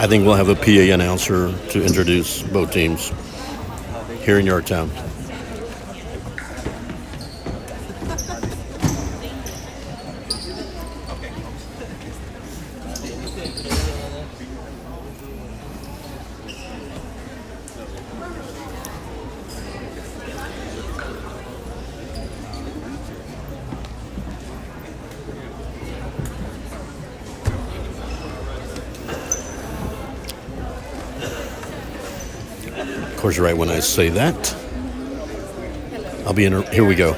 I think we'll have a PA announcer to introduce both teams here in Yorktown. Of course, right when I say that, I'll be in. Here we go.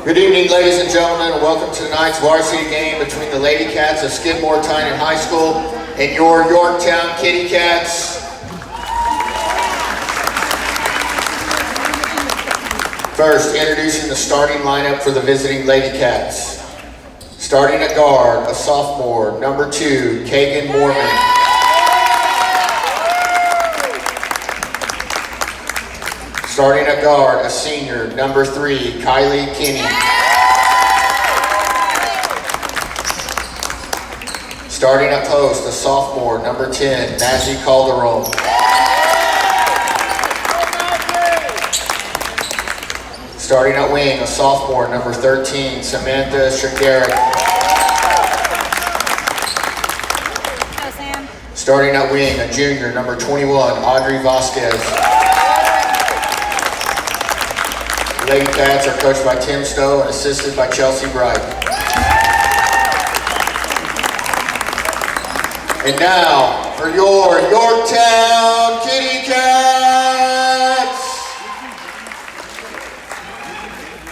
Good evening, ladies and gentlemen, and welcome to tonight's varsity game between the Lady Cats of Skidmore-Tynan High School and your Yorktown Kitty Cats. First, introducing the starting lineup for the visiting Lady Cats. Starting at guard, a sophomore, number 2, Kagan Mormon. Starting at guard, a senior, number 3, Kylie Kinney. Starting at post, a sophomore, number 10, Nazi Calderon. Starting at wing, a sophomore, number 13, Samantha Shagaric. Starting at wing, a junior, number 21, Audrey Vasquez. The Lady Cats are coached by Tim Stowe and assisted by Chelsea Bright. And now, for your Yorktown Kitty Cats!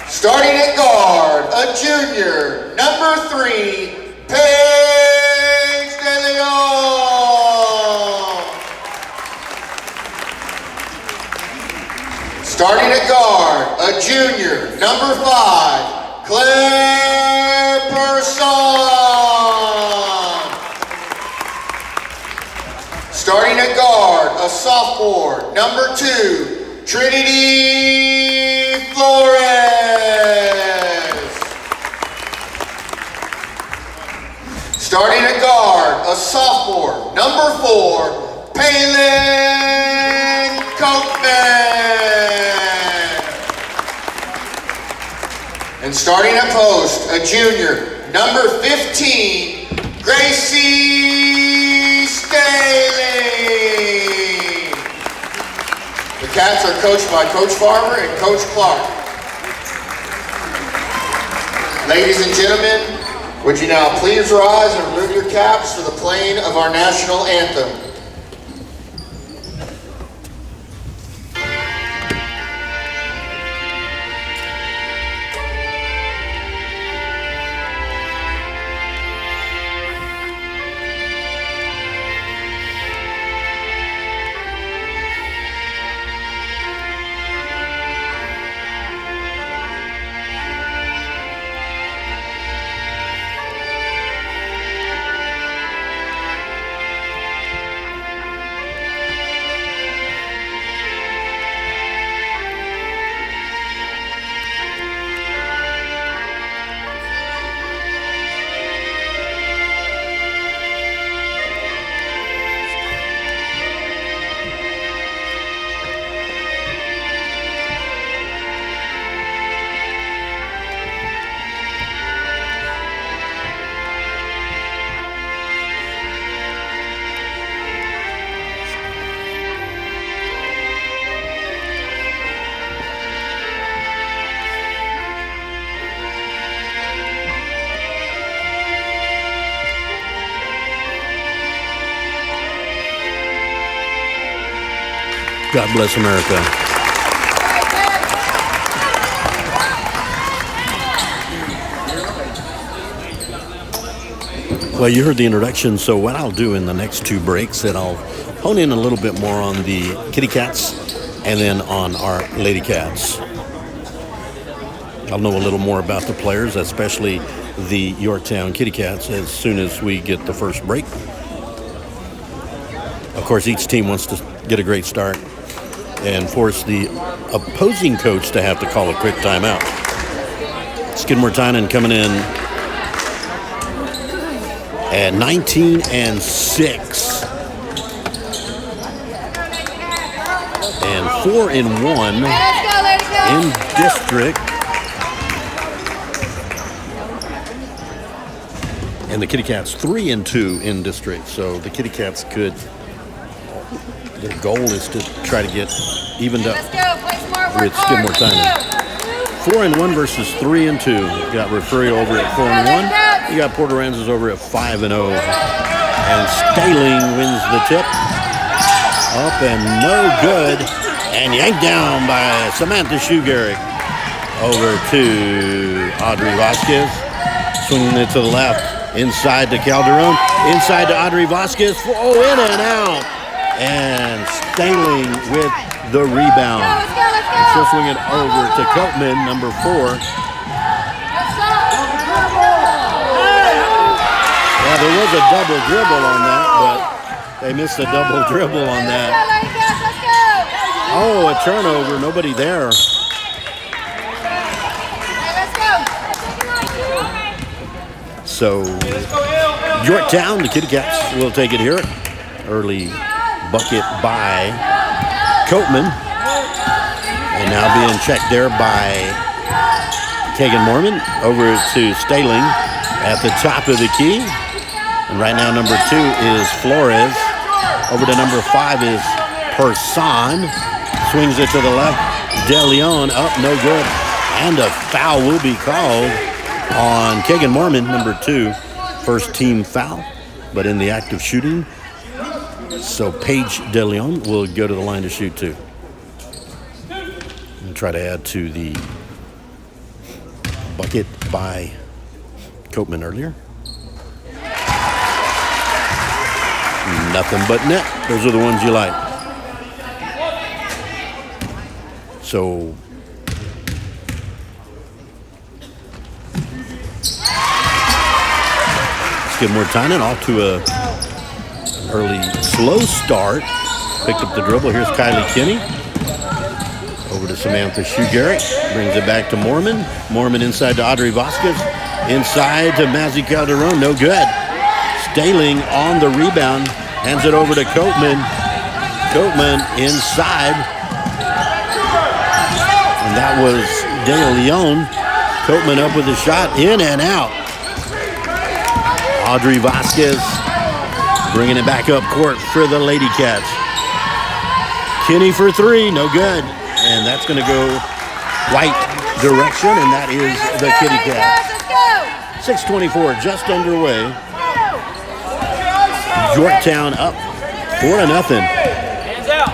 Starting at guard, a junior, number 3, Paige De Leon. Starting at guard, a junior, number 5, Claire Person. Starting at guard, a sophomore, number 2, Trinity Flores. Starting at guard, a sophomore, number 4, Palin Kochman. And starting at post, a junior, number 15, Gracie Staley. The Cats are coached by Coach Farmer and Coach Clark. Ladies and gentlemen, would you now please rise and remove your caps for the playing of our national anthem. God bless America. Well, you heard the introduction, so what I'll do in the next 2 breaks is I'll hone in a little bit more on the Kitty Cats and then on our Lady Cats. I'll know a little more about the players, especially the Yorktown Kitty Cats, as soon as we get the first break. Of course, each team wants to get a great start and force the opposing coach to have to call a quick timeout. Skidmore-Tynan coming in at 19-6. And 4-1 in district. And the Kitty Cats 3-2 in district. So the Kitty Cats could, their goal is to try to get evened up with Skidmore-Tynan. 4-1 versus 3-2. You got Refugio over at 4-1. You got Port Aransas over at 5-0. And Staling wins the tip. Up and no good. And yanked down by Samantha Shugarick. Over to Audrey Vasquez. Swinging it to the left. Inside to Calderon. Inside to Audrey Vasquez. Oh, in and out. And Staling with the rebound. And she'll swing it over to Copeman, number 4. Yeah, there was a double dribble on that, but they missed a double dribble on that. Oh, a turnover. Nobody there. So, Yorktown, the Kitty Cats will take it here. Early bucket by Copeman. And now being checked there by Kagan Mormon. Over to Staling at the top of the key. And right now number 2 is Flores. Over to number 5 is Person. Swings it to the left. De Leon up, no good. And a foul will be called on Kagan Mormon, number 2. First team foul, but in the act of shooting. So Paige De Leon will go to the line to shoot too. And try to add to the bucket by Copeman earlier. Nothing but net. Those are the ones you like. So Skidmore-Tynan off to an early slow start. Picked up the dribble. Here's Kylie Kinney. Over to Samantha Shugarick. Brings it back to Mormon. Mormon inside to Audrey Vasquez. Inside to Mazzy Calderon. No good. Staling on the rebound. Hands it over to Copeman. Copeman inside. And that was De Leon. Copeman up with a shot. In and out. Audrey Vasquez bringing it back up court for the Lady Cats. Kinney for 3, no good. And that's going to go white direction, and that is the Kitty Cats. 6:24 just underway. Yorktown up 4-0. Hands out.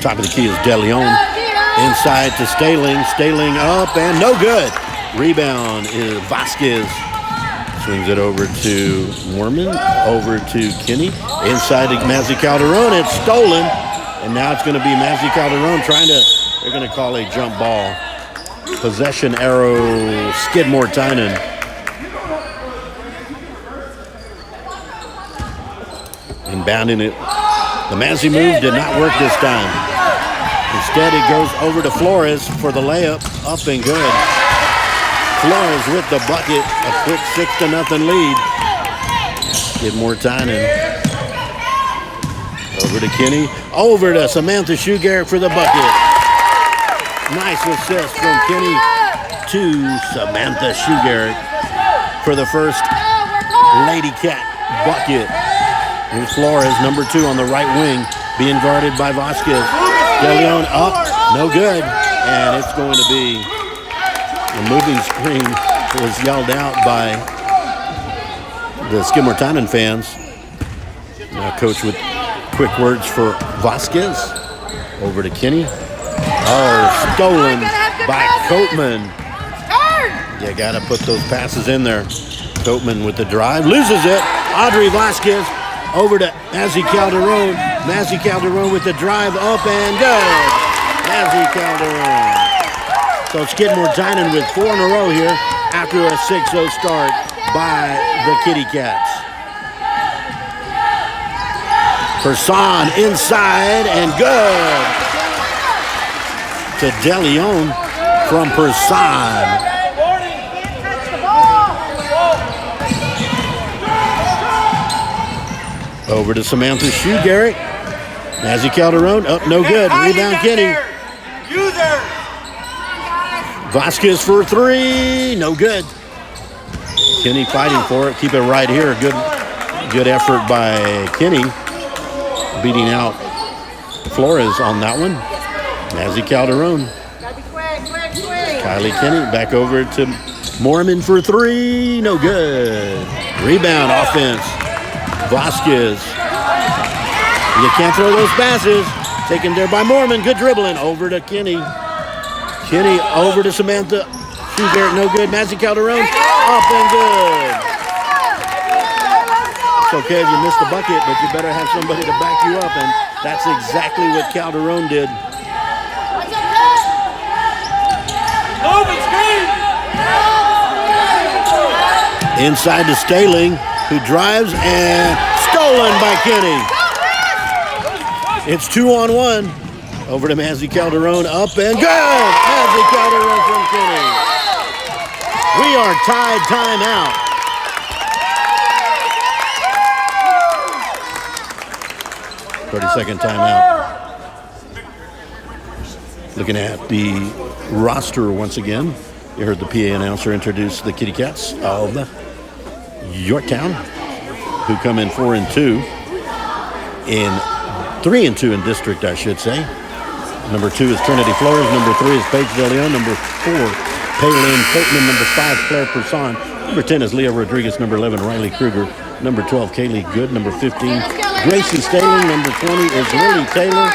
Top of the key is De Leon. Inside to Staling. Staling up and no good. Rebound is Vasquez. Swings it over to Mormon. Over to Kinney. Inside to Mazzy Calderon. It's stolen. And now it's going to be Mazzy Calderon trying to, they're going to call a jump ball. Possession arrow, Skidmore-Tynan. Inbounding it. The Mazzy move did not work this time. Instead, it goes over to Flores for the layup. Up and good. Flores with the bucket. A quick 6-0 lead. Skidmore-Tynan. Over to Kinney. Over to Samantha Shugarick for the bucket. Nice assist from Kinney to Samantha Shugarick for the first Lady Cat bucket. Here's Flores, number 2 on the right wing, being guarded by Vasquez. De Leon up, no good. And it's going to be a moving screen that was yelled out by the Skidmore-Tynan fans. Now coach with quick words for Vasquez. Over to Kinney. Oh, stolen by Copeman. You got to put those passes in there. Copeman with the drive. Loses it. Audrey Vasquez over to Mazzy Calderon. Mazzy Calderon with the drive up and good. Mazzy Calderon. So Skidmore-Tynan with 4 in a row here after a 6-0 start by the Kitty Cats. Person inside and good. to De Leon from Person. Over to Samantha Shue, Garrett. Mazzy Calderon, up, no good. Rebound, Kenny. Vasquez for three, no good. Kenny fighting for it. Keep it right here. Good effort by Kenny. Beating out Flores on that one. Mazzy Calderon. Kylie Kenny back over to Mormon for three, no good. Rebound, offense. Vasquez. You can't throw those passes. Taken there by Mormon. Good dribbling. Over to Kenny. Kenny over to Samantha. She's there. No good. Mazzy Calderon. Up and good. It's okay if you missed the bucket, but you better have somebody to back you up. And that's exactly what Calderon did. Inside to Staling, who drives and stolen by Kenny. It's 2-on-1. Over to Mazzy Calderon, up and good! Mazzy Calderon from Kenny. We are tied, timeout. .30-second timeout. Looking at the roster once again. You heard the PA announcer introduce the Kitty Cats of Yorktown, who come in 4-2 in 3-2 in district, I should say. Number 2 is Trinity Flores. Number 3 is Paige De Leon. Number 4, Paylin Copeman. Number 5, Claire Person. Number 10 is Leah Rodriguez. Number 11, Riley Kruger. Number 12, Kaylee Good. Number 15, Gracie Staling. Number 20 is Lily Taylor.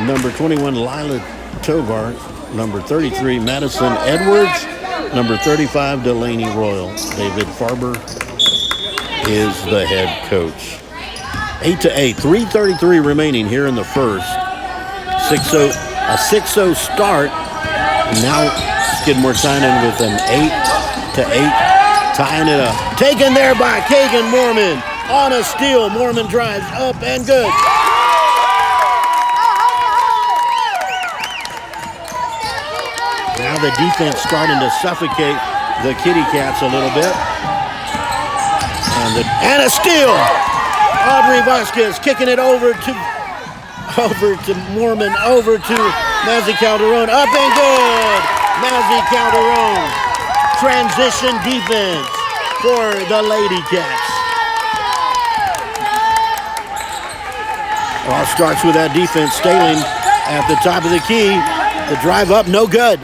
Number 21, Lila Tovar. Number 33, Madison Edwards. Number 35, Delaney Royal. David Farber is the head coach. 8-8, 3:33 remaining here in the first. 6-0, a 6-0 start. And now Skidmore-Tynan with an 8-8, tying it up. Taken there by Kagan Mormon on a steal. Mormon drives up and good. Now the defense starting to suffocate the Kitty Cats a little bit. And a steal. Audrey Vasquez kicking it over to Mormon, over to Mazzy Calderon. Up and good. Mazzy Calderon. Transition defense for the Lady Cats. All starts with that defense. Staling at the top of the key. The drive up, no good.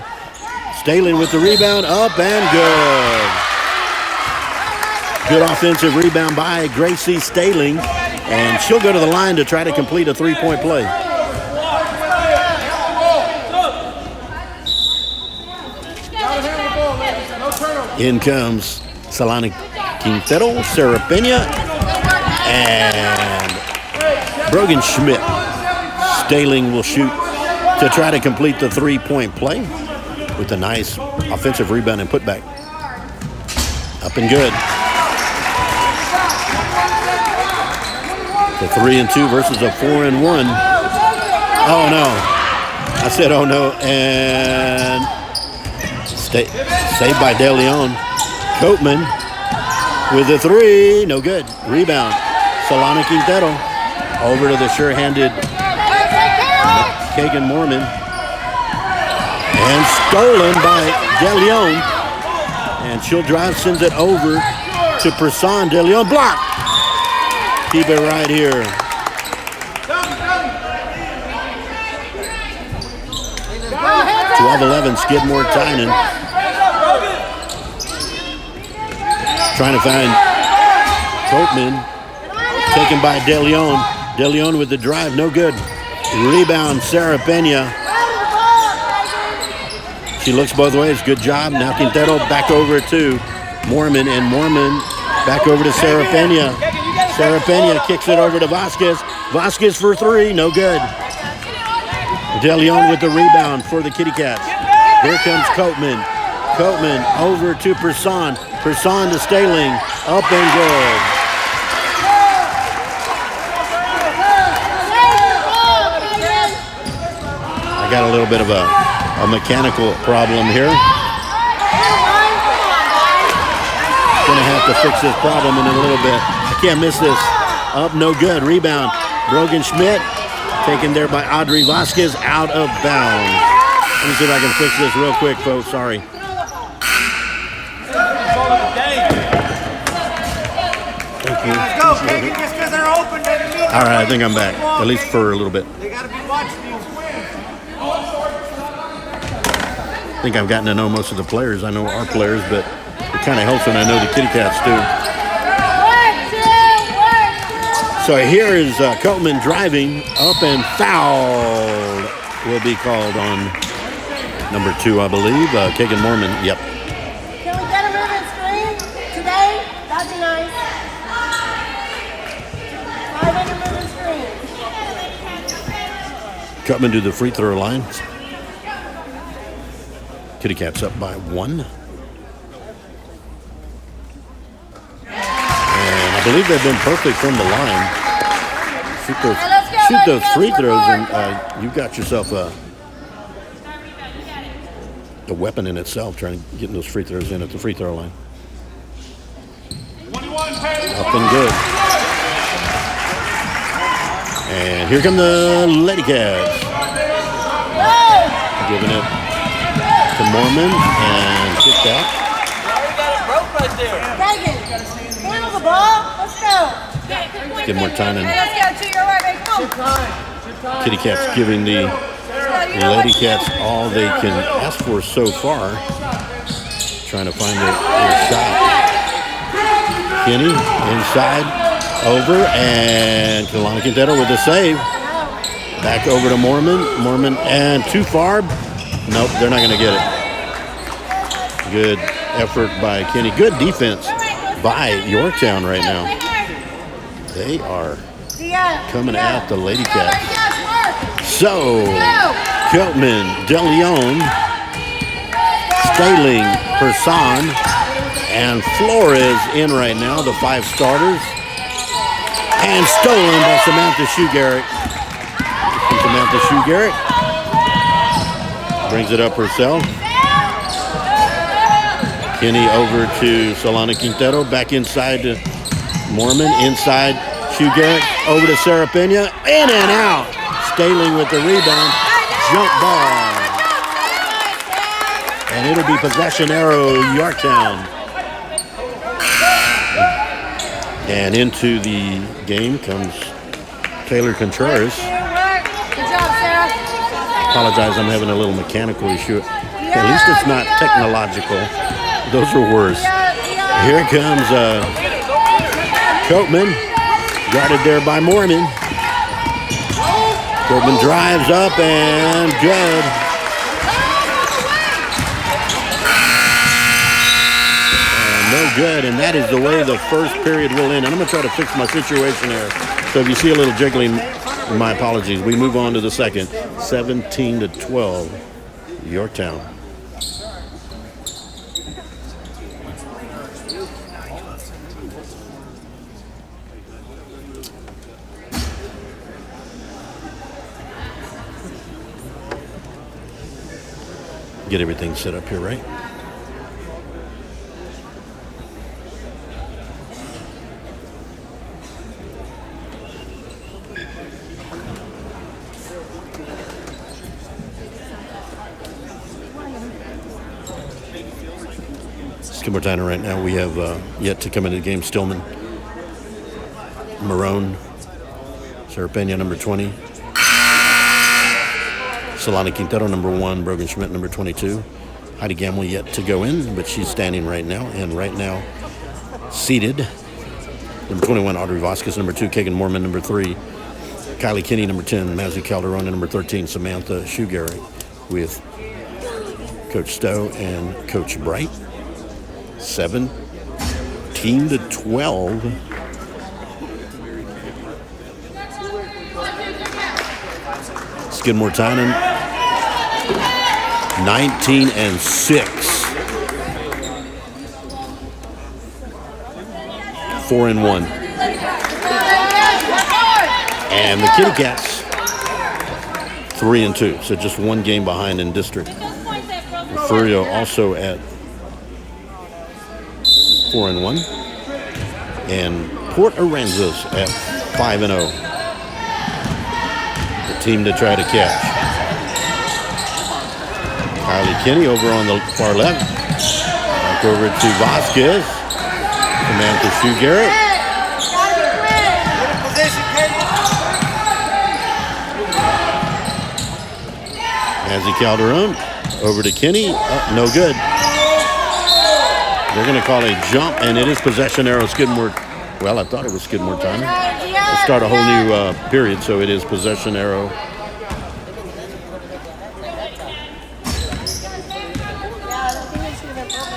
Staling with the rebound, up and good. Good offensive rebound by Gracie Staling, and she'll go to the line to try to complete a three-point play. In comes Solana Quintero, Sarah Pena, and Brogan Schmidt. Staling will shoot to try to complete the three-point play with a nice offensive rebound and putback. Up and good. The 3-2 versus a 4-1. Oh no. I said oh no. And saved by De Leon. Copeman with the three. No good. Rebound. Solana Quintero. Over to the sure-handed Kagan Mormon. And stolen by De Leon. And she'll drive, sends it over to Person. De Leon blocked. Keep it right here. .12-11, Skidmore-Tynan. Trying to find Copeman. Taken by De Leon. De Leon with the drive, no good. Rebound, Sarah Pena. She looks both ways, good job. Now Quintero back over to Mormon, and Mormon back over to Sarah Pena. Sarah Pena kicks it over to Vasquez. Vasquez for three, no good. De Leon with the rebound for the Kitty Cats. Here comes Copeman. Copeman over to Person. Person to Staling. Up and good. I got a little bit of a a mechanical problem here. Gonna have to fix this problem in a little bit. I can't miss this. Up, no good. Rebound. Brogan Schmidt taken there by Audrey Vasquez, out of bounds. Let me see if I can fix this real quick, folks. Sorry. Thank you. Let's go, baby. Just because they're open doesn't mean. All right, I think I'm back, at least for a little bit. They got to be watching you. I think I've gotten to know most of the players. I know our players, but it kind of helps when I know the Kitty Cats too. So here is Coleman driving up and fouled. Will be called on number 2, I believe. Kagan Mormon. Yep. Can we get a moving screen today? That'd be nice. 500 moving screen. Cutman to the free throw line. Kitty Cats up by 1. And I believe they've been perfect from the line. Shoot those free throws, and you've got yourself a weapon in itself, trying to get those free throws in at the free throw line. Up and good. And here come the Lady Cats. Giving it to Mormon and kicked out. Megan, handle the ball. Let's go. Skidmore-Tynan. Let's go to your right. Kitty Cats giving the Lady Cats all they can ask for so far. Trying to find their shot. Kenny inside, over, and Kalana Quintero with the save. Back over to Mormon. Mormon, and too far. Nope, they're not going to get it. Good effort by Kenny. Good defense by Yorktown right now. They are coming at the Lady Cats. So, Keltman, DeLeon, Staling, Person, and Flores in right now, the 5 starters. And stolen by Samantha Shoe-Garrett. Samantha Shoe-Garrett brings it up herself. Kenny over to Solana Quintero, back inside to Mormon, inside Shoe-Garrett, over to Sarah Pena, in and out. Staling with the rebound, jump ball. And it'll be possession arrow, Yorktown. And into the game comes Taylor Contreras. Good job, Sarah. Apologize, I'm having a little mechanical issue. At least it's not technological. Those are worse. Here comes Coatman, guarded there by Mormon. Coatman drives up and good. No good, and that is the way the first period will end. And I'm going to try to fix my situation here. So if you see a little jiggling, my apologies. We move on to the second. 17-12, Yorktown. Get everything set up here, right? Skidmore-Tynan right now. We have yet to come into the game. Stillman, Marone, Sarah Pena, number 20. Solana Quintero, number 1. Brogan Schmidt, number 22. Heidi Gamble yet to go in, but she's standing right now. And right now, seated, number 21, Audrey Vasquez, number 2. Kagan Mormon, number 3. Kylie Kinney, number 10. Mazzy Calderon, number 13. Samantha Shoe-Garrett with Coach Stowe and Coach Bright. 17-12. Skidmore-Tynan 19-6. 4-1. And the Kitty Cats 3 and 2. So just one game behind in district. Furio also at 4 and 1. And Port Aransas at 5 and 0. The team to try to catch. Kylie Kinney over on the far left. Back over to Vasquez. Samantha Shue Garrett. Mazzy Calderon over to Kinney. No good. They're going to call a jump, and it is possession arrow Skidmore. Well, I thought it was Skidmore-Tynan. We'll start a whole new period, so it is possession arrow.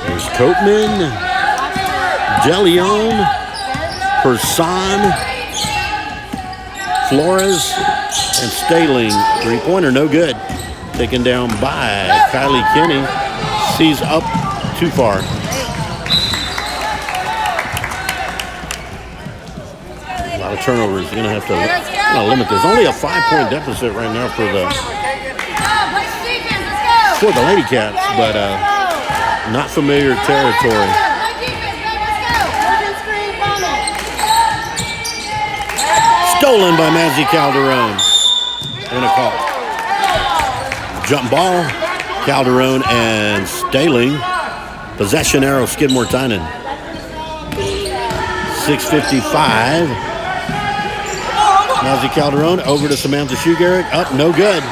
There's Coatman, DeLeon, Person, Flores, and Staling. Three-pointer, no good. Taken down by Kylie Kinney. Sees up too far. A lot of turnovers. You're going to have to limit this. Only a 5-point deficit right now for the Lady Cats, but not familiar territory. Stolen by Mazzy Calderon. They're going to call it. Jump ball, Calderon and Staling. Possession arrow, Skidmore-Tynan. 6:55. Mazzy Calderon over to Samantha Shue Garrett. Up, no good.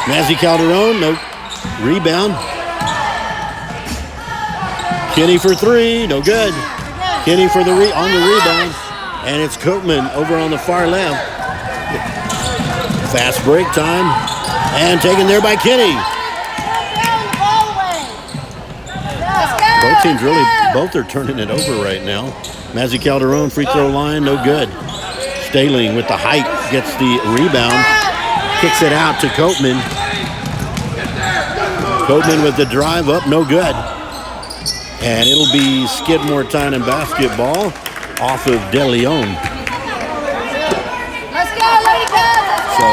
Mazzy Calderon, no rebound. Kinney for 3, no good. Kinney for on the rebound. And it's Coatman over on the far left. Fast break time. And taken there by Kinney. Both teams both are turning it over right now. Mazzy Calderon, free throw line, no good. Staling with the height, gets the rebound. Kicks it out to Coatman. Coatman with the drive up, no good. And it'll be Skidmore-Tynan basketball off of DeLeon. Let's go, Lady Cats. So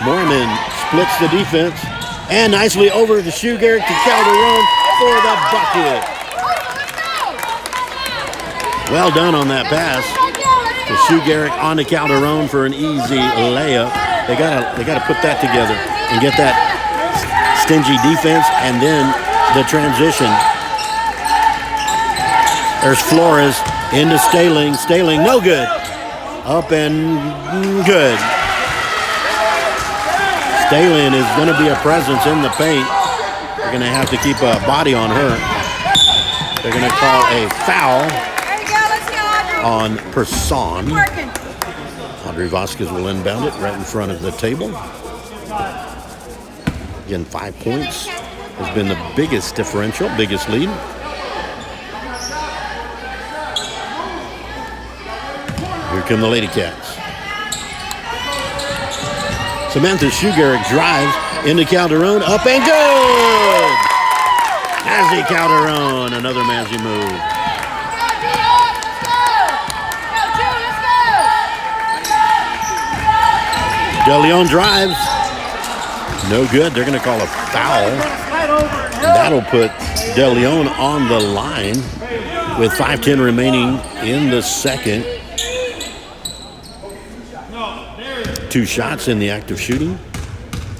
Mormon splits the defense. And nicely over to Shue Garrett to Calderon for the bucket. Well done on that pass. To Shue Garrett on to Calderon for an easy layup. They gotta put that together and get that stingy defense and then the transition. There's Flores into Staling. Staling, no good. Up and good. Staling is going to be a presence in the paint. They're going to have to keep a body on her. They're going to call a foul on Person. Audrey Vasquez will inbound it right in front of the table. Again, 5 points has been the biggest differential, biggest lead. Here come the Lady Cats. Samantha Shue Garrett drives into Calderon, up and good! Mazzy Calderon, another Mazzy move. DeLeon drives. No good. They're going to call a foul. And that'll put DeLeon on the line with 5:10 remaining in the second. 2 shots in the act of shooting.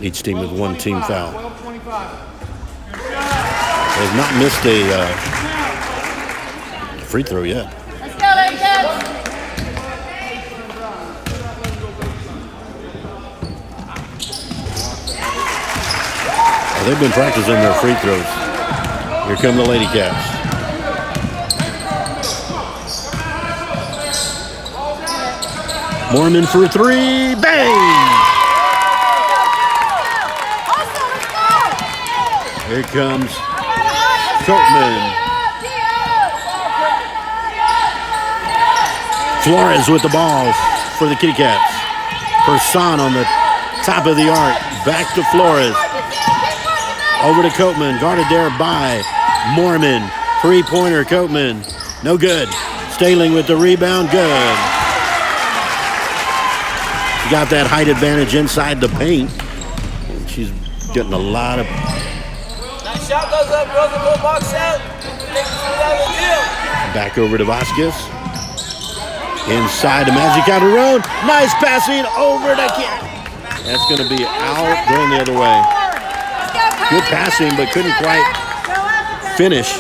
Each team with 1 team foul. Has not missed a free throw yet. Let's go, Lady Cats. Well, they've been practicing their free throws. Here come the Lady Cats. Mormon for 3, bang! Here comes Coatman. Flores with the ball for the Kitty Cats. Person on the top of the arc. Back to Flores. Over to Coatman. Guarded there by Mormon. 3-pointer Coatman. No good. Staling with the rebound. Good. got that height advantage inside the paint. And she's getting a lot of... Nice shot goes up, girls, and go box out. Back over to Vasquez. Inside to Magic Calderon. Nice passing over to Kid. That's going to be out, going the other way. Good passing, but couldn't quite finish.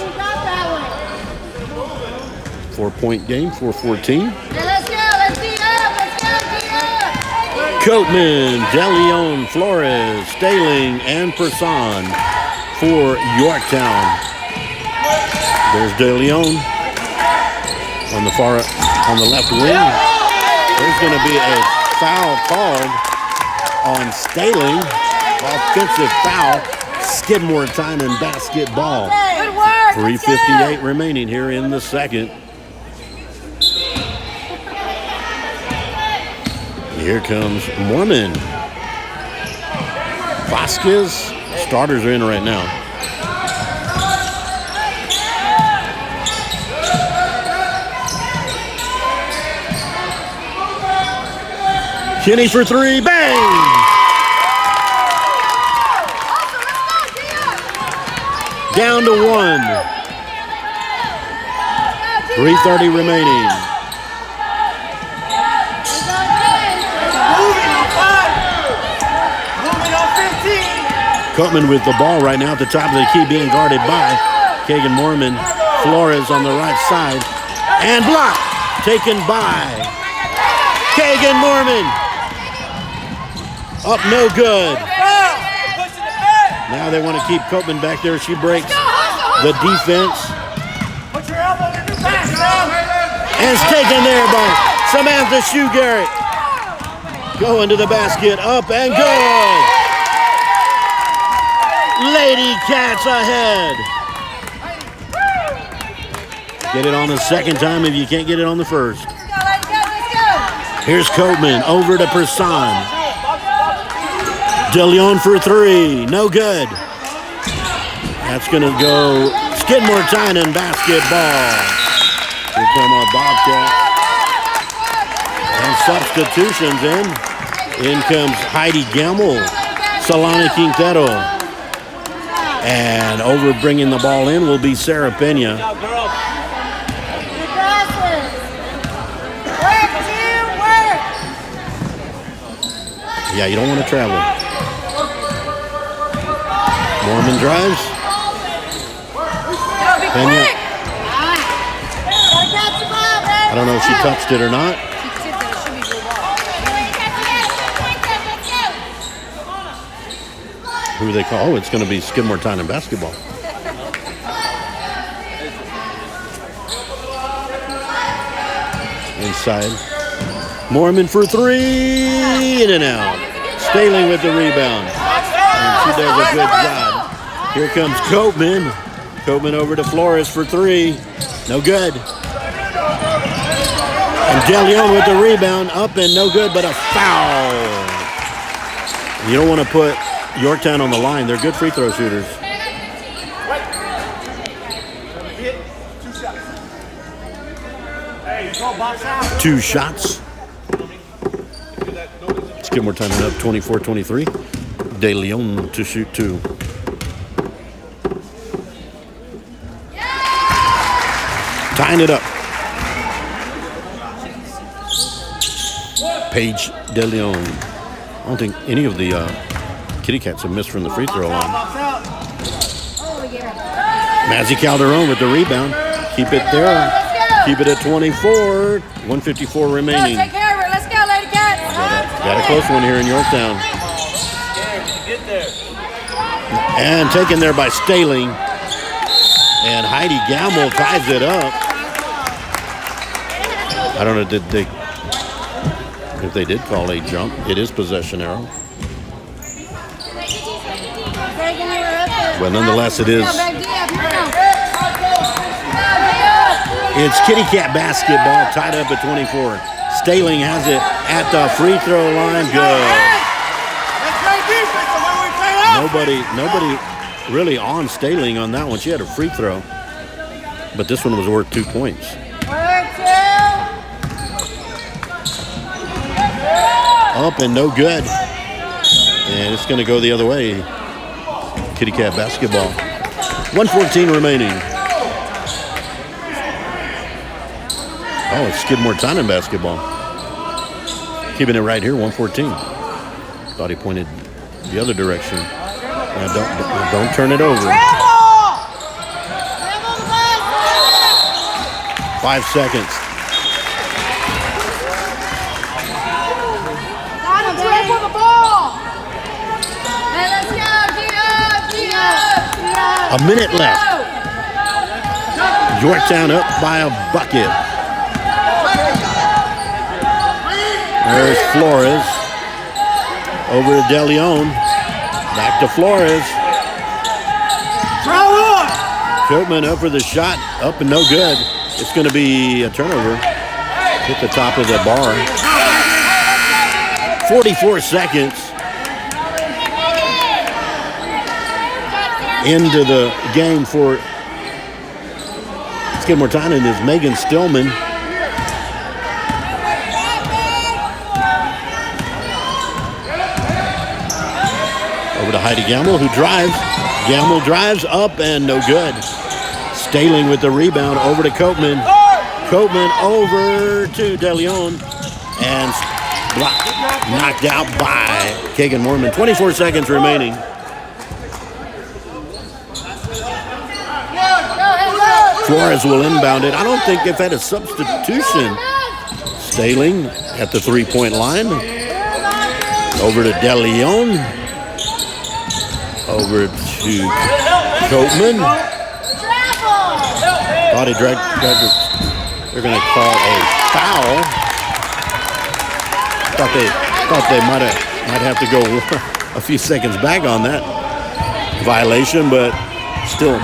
4-point game, 4-14. Let's go. Let's beat up. Let's go. Coatman, DeLeon, Flores, Staling, and Person for Yorktown. There's DeLeon on the left wing. There's going to be a foul called on Staling. Offensive foul. Skidmore-Tynan basketball. Good work. 3:58 remaining here in the second. Here comes Mormon. Vasquez. Starters are in right now. Kinney for three. Bang! Down to one. 3:30 remaining. Coatman with the ball right now at the top of the key, being guarded by Kagan Mormon. Flores on the right side. And blocked. Taken by Kagan Mormon. Up no good. Now they want to keep Coatman back there. She breaks the defense. And it's taken there by Samantha Shoe Garrett. Going to the basket. Up and good. Lady Cats ahead. Get it on the second time if you can't get it on the first. Here's Coatman over to Person. DeLeon for three. No good. That's going to go Skidmore-Tynan basketball. Here come our Bobcat. And substitutions in. In comes Heidi Gamble. Solana Quintero. And over bringing the ball in will be Sarah Pena. Yeah, you don't want to travel. Mormon drives. Pena. I don't know if she touched it or not. Who do they call? Oh, it's going to be Skidmore-Tynan basketball. Inside. Mormon for three. In and out. Staling with the rebound. And she does a good job. Here comes Coatman. Coatman over to Flores for three. No good. And DeLeon with the rebound. Up and no good, but a foul. You don't want to put Yorktown on the line. They're good free throw shooters. Two shots. Skidmore-Tynan up 24-23. DeLeon to shoot two. Tying it up. Paige DeLeon. I don't think any of the Kitty Cats have missed from the free throw line. Magic Calderon with the rebound. Keep it there. Keep it at 24. 1:54 remaining. Take care of her. Let's go, Lady Cats. Got a close one here in Yorktown. And taken there by Staling. And Heidi Gamble ties it up. I don't know if they did call a jump. It is possession arrow. But nonetheless, it is. It's Kitty Cat basketball tied up at 24. Staling has it at the free throw line. Good. Nobody really on Staling on that one. She had a free throw. But this one was worth 2 points. Up and no good. And it's going to go the other way. Kitty Cat basketball. 1:14 remaining. Oh, it's Skidmore-Tynan basketball. Keeping it right here, 1:14. Thought he pointed the other direction. Don't turn it over. 5 seconds. A minute left. Yorktown up by a bucket. There's Flores. Over to De Leon. Back to Flores. Copeman up for the shot. Up and no good. It's going to be a turnover. Hit the top of the bar. 44 seconds. Into the game for Skidmore-Tynan is Megan Stillman. Over to Heidi Gamble, who drives. Gamble drives up and no good. Staling with the rebound over to Copeman. Copeman over to De Leon and knocked out by Kagan Mormon. 24 seconds remaining. Flores will inbound it. I don't think they've had a substitution. Staling at the three-point line. Over to De Leon. Over to Copeman. Thought he dragged. They're going to call a foul. Thought they might have to go a few seconds back on that violation, but still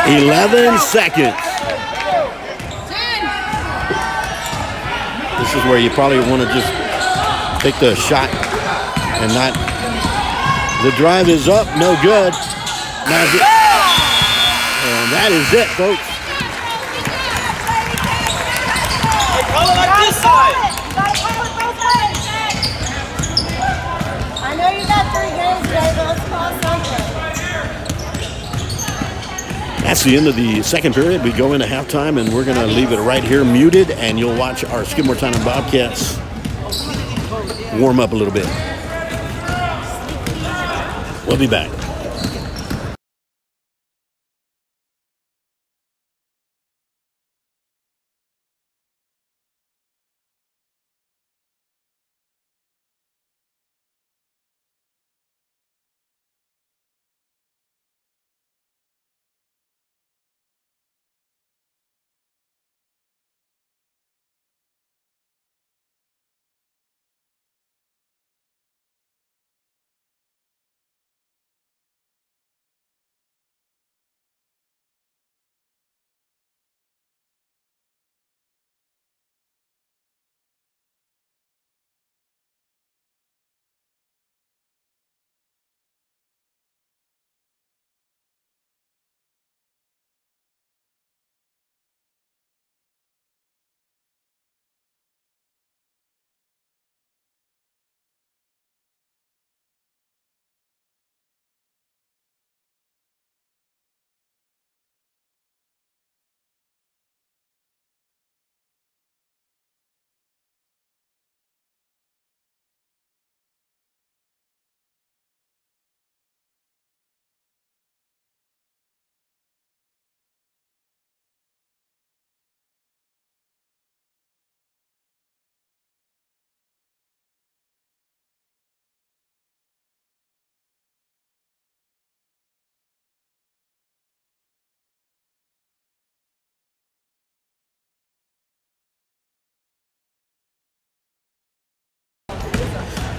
11 seconds. This is where you probably want to just take the shot and not. The drive is up, no good. And that is it, folks. I know you got 3 games today, but let's call something. That's the end of the second period. We go into halftime, and we're going to leave it right here muted, and you'll watch our Skidmore-Tynan Bobcats warm up a little bit. We'll be back.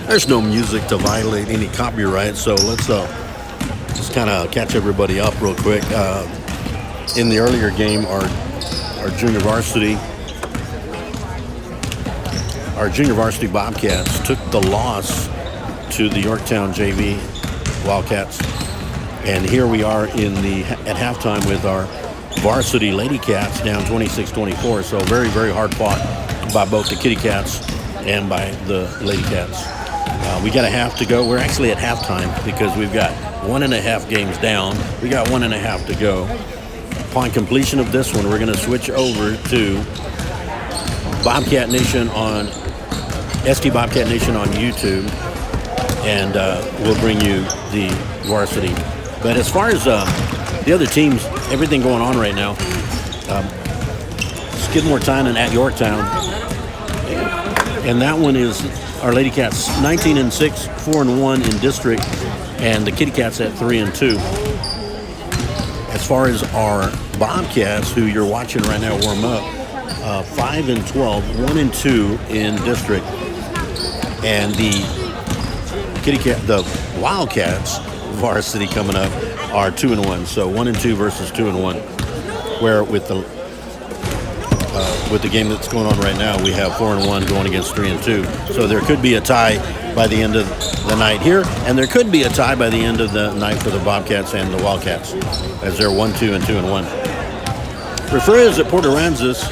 There's no music to violate any copyright, so let's just kind of catch everybody up real quick. In the earlier game, our junior varsity Bobcats took the loss to the Yorktown JV Wildcats, and here we are at halftime with our varsity Lady Cats down 26-24. So very, very hard fought by both the Kitty Cats and by the Lady Cats. We got a half to go. We're actually at halftime because we've got 1.5 games down. We got 1.5 to go. Upon completion of this one, we're going to switch over to Bobcat Nation on SD Bobcat Nation on YouTube, and we'll bring you the varsity. But as far as the other teams, everything going on right now, Skidmore-Tynan at Yorktown, and that one is our Lady Cats 19-6, 4-1 in district, and the Kitty Cats at 3-2. As far as our Bobcats, who you're watching right now warm up, 5-12, 1-2 in district, and the Wildcats varsity coming up are 2-1. So 1-2 versus 2-1. Where with the game that's going on right now, we have 4-1 going against 3-2. So there could be a tie by the end of the night here, and there could be a tie by the end of the night for the Bobcats and the Wildcats, as they're 1-2 and 2-1. Refers at Port Aransas,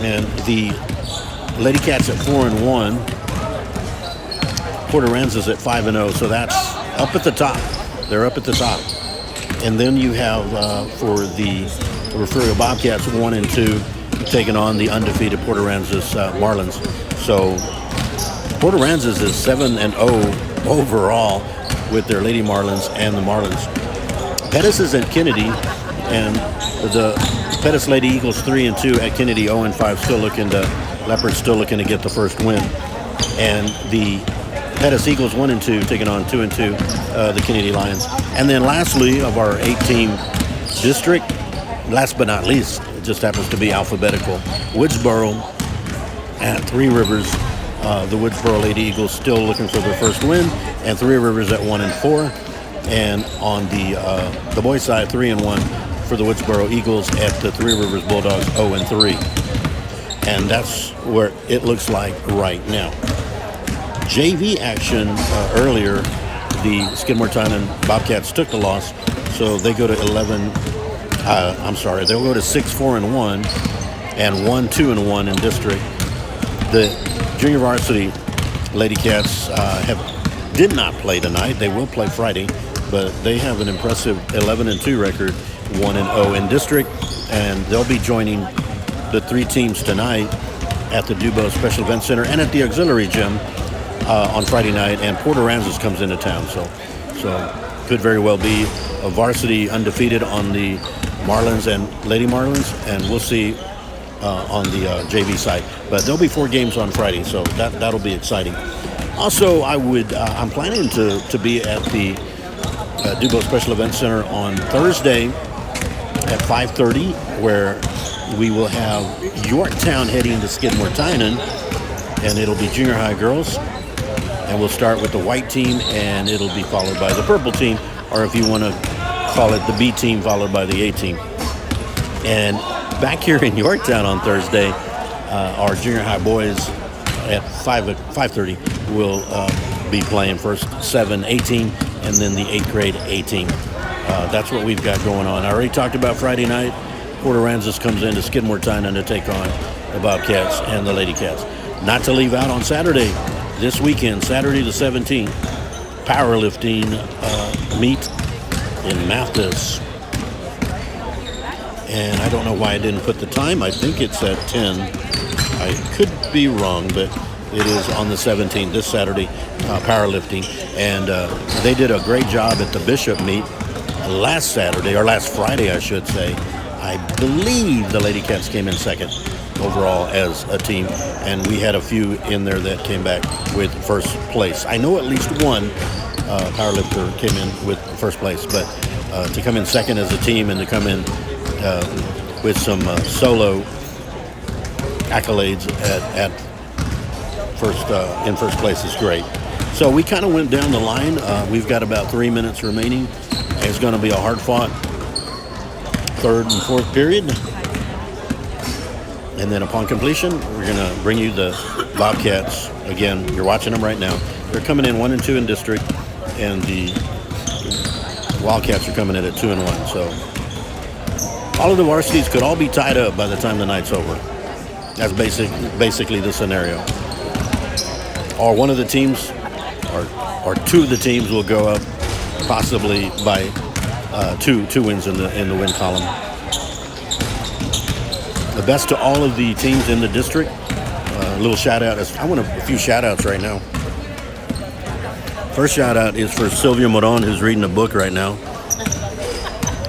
and the Lady Cats at 4-1. Port Aransas at 5-0, so that's up at the top. They're up at the top. And then you have for the Referral Bobcats 1-2 taking on the undefeated Port Aransas Marlins. So Port Aransas is 7-0 overall with their Lady Marlins and the Marlins. Pettis is at Kennedy, and the Pettis Lady Eagles 3-2 at Kennedy, 0-5, Leopards still looking to get the first win. And the Pettis Eagles 1-2 taking on 2-2 the Kennedy Lions. And then lastly, of our 8-team district, last but not least, it just happens to be alphabetical, Woodsboro at Three Rivers. The Woodsboro Lady Eagles still looking for their first win, and Three Rivers at 1-4. And on the boys' side, 3-1 for the Woodsboro Eagles at the Three Rivers Bulldogs, 0-3. And that's where it looks like right now. JV action earlier, the Skidmore-Tynan Bobcats took the loss, so they go to they'll go to 6-4-1 and 1-2-1 in district. The junior varsity Lady Cats did not play tonight. They will play Friday, but they have an impressive 11-2 record, 1-0 in district, and they'll be joining the 3 teams tonight at the Dubo Special Event Center and at the auxiliary gym on Friday night, and Port Aransas comes into town, so could very well be a varsity undefeated on the Marlins and Lady Marlins, and we'll see on the JV side. But there'll be 4 games on Friday, so that'll be exciting. Also, I'm planning to be at the Dubo Special Event Center on Thursday at 5:30, where we will have Yorktown heading to Skidmore-Tynan, and it'll be junior high girls. And we'll start with the white team, and it'll be followed by the purple team, or if you want to call it the B team, followed by the A team. And back here in Yorktown on Thursday, our junior high boys at 5:30 will be playing first 7 A team, and then the 8th grade A team. That's what we've got going on. I already talked about Friday night. Port Aransas comes into Skidmore-Tynan to take on the Bobcats and the Lady Cats. Not to leave out on Saturday. This weekend, Saturday the 17th, powerlifting meet in Mathis. And I don't know why I didn't put the time. I think it's at 10. I could be wrong, but it is on the 17th, this Saturday, powerlifting. And they did a great job at the Bishop meet last Saturday, or last Friday, I should say. I believe the Lady Cats came in second overall as a team, and we had a few in there that came back with first place. I know at least one powerlifter came in with first place, but to come in second as a team and to come in with some solo accolades at first place is great. So we kind of went down the line. We've got about 3 minutes remaining. It's going to be a hard-fought 3rd and 4th period. And then upon completion, we're going to bring you the Bobcats. Again, you're watching them right now. They're coming in 1-2 in district, and the Wildcats are coming in at 2-1. So all of the varsities could all be tied up by the time the night's over. That's basically the scenario. or one of the teams, or two of the teams will go up, possibly by two wins in the win column. The best to all of the teams in the district. A little shout out. I want a few shout outs right now. First shout out is for Sylvia Moron, who's reading a book right now.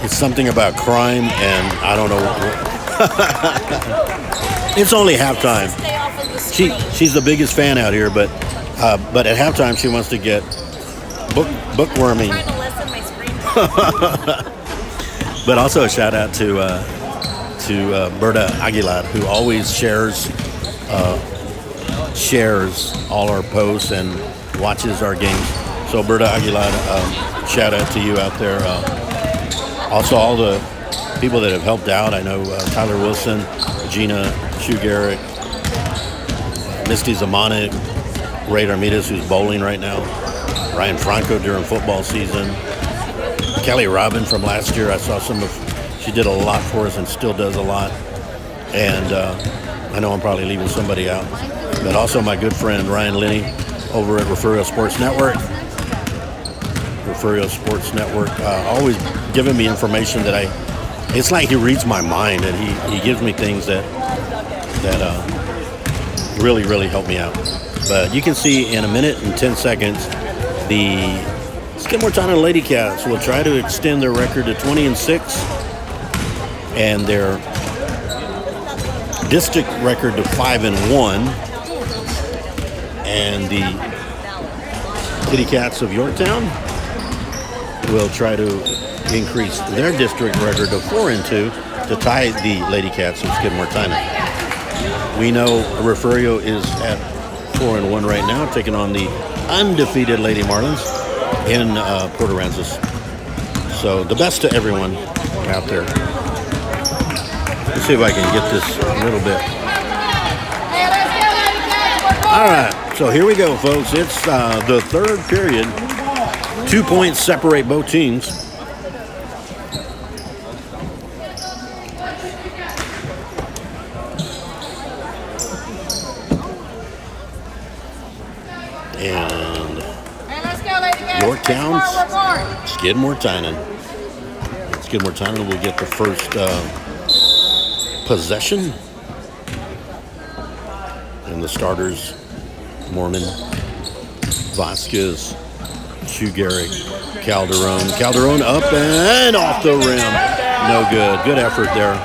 It's something about crime, and I don't know. It's only halftime. She's the biggest fan out here, but at halftime she wants to get bookworming. I'm trying to listen my screen. But also a shout out to Berta Aguilar, who always shares all our posts and watches our games. So Berta Aguilar, shout out to you out there. Also all the people that have helped out. I know Tyler Wilson, Gina Shoe-Garrett, Misty Zamanek, Ray Armidas, who's bowling right now, Ryan Franco during football season, Kelly Robin from last year. I saw she did a lot for us and still does a lot. And I know I'm probably leaving somebody out. But also my good friend Ryan Linney over at Referral Sports Network. Referral Sports Network, always giving me information that it's like he reads my mind, and he gives me things that really, really help me out. But you can see in a minute and 10 seconds, the Skidmore-Tynan Lady Cats will try to extend their record to 20-6, and their district record to 5-1, and the Kitty Cats of Yorktown will try to increase their district record to 4-2 to tie the Lady Cats of Skidmore-Tynan. We know Refugio is at 4-1 right now, taking on the undefeated Lady Marlins in Port Aransas. So the best to everyone out there. Let's see if I can get this a little bit. All right, so here we go, folks. It's the third period. 2 points separate both teams. And Yorktown, Skidmore-Tynan. Skidmore-Tynan will get the first possession. And the starters, Mormon, Vasquez, Shoe-Garrett, Calderon. Calderon up and off the rim. No good. Good effort there.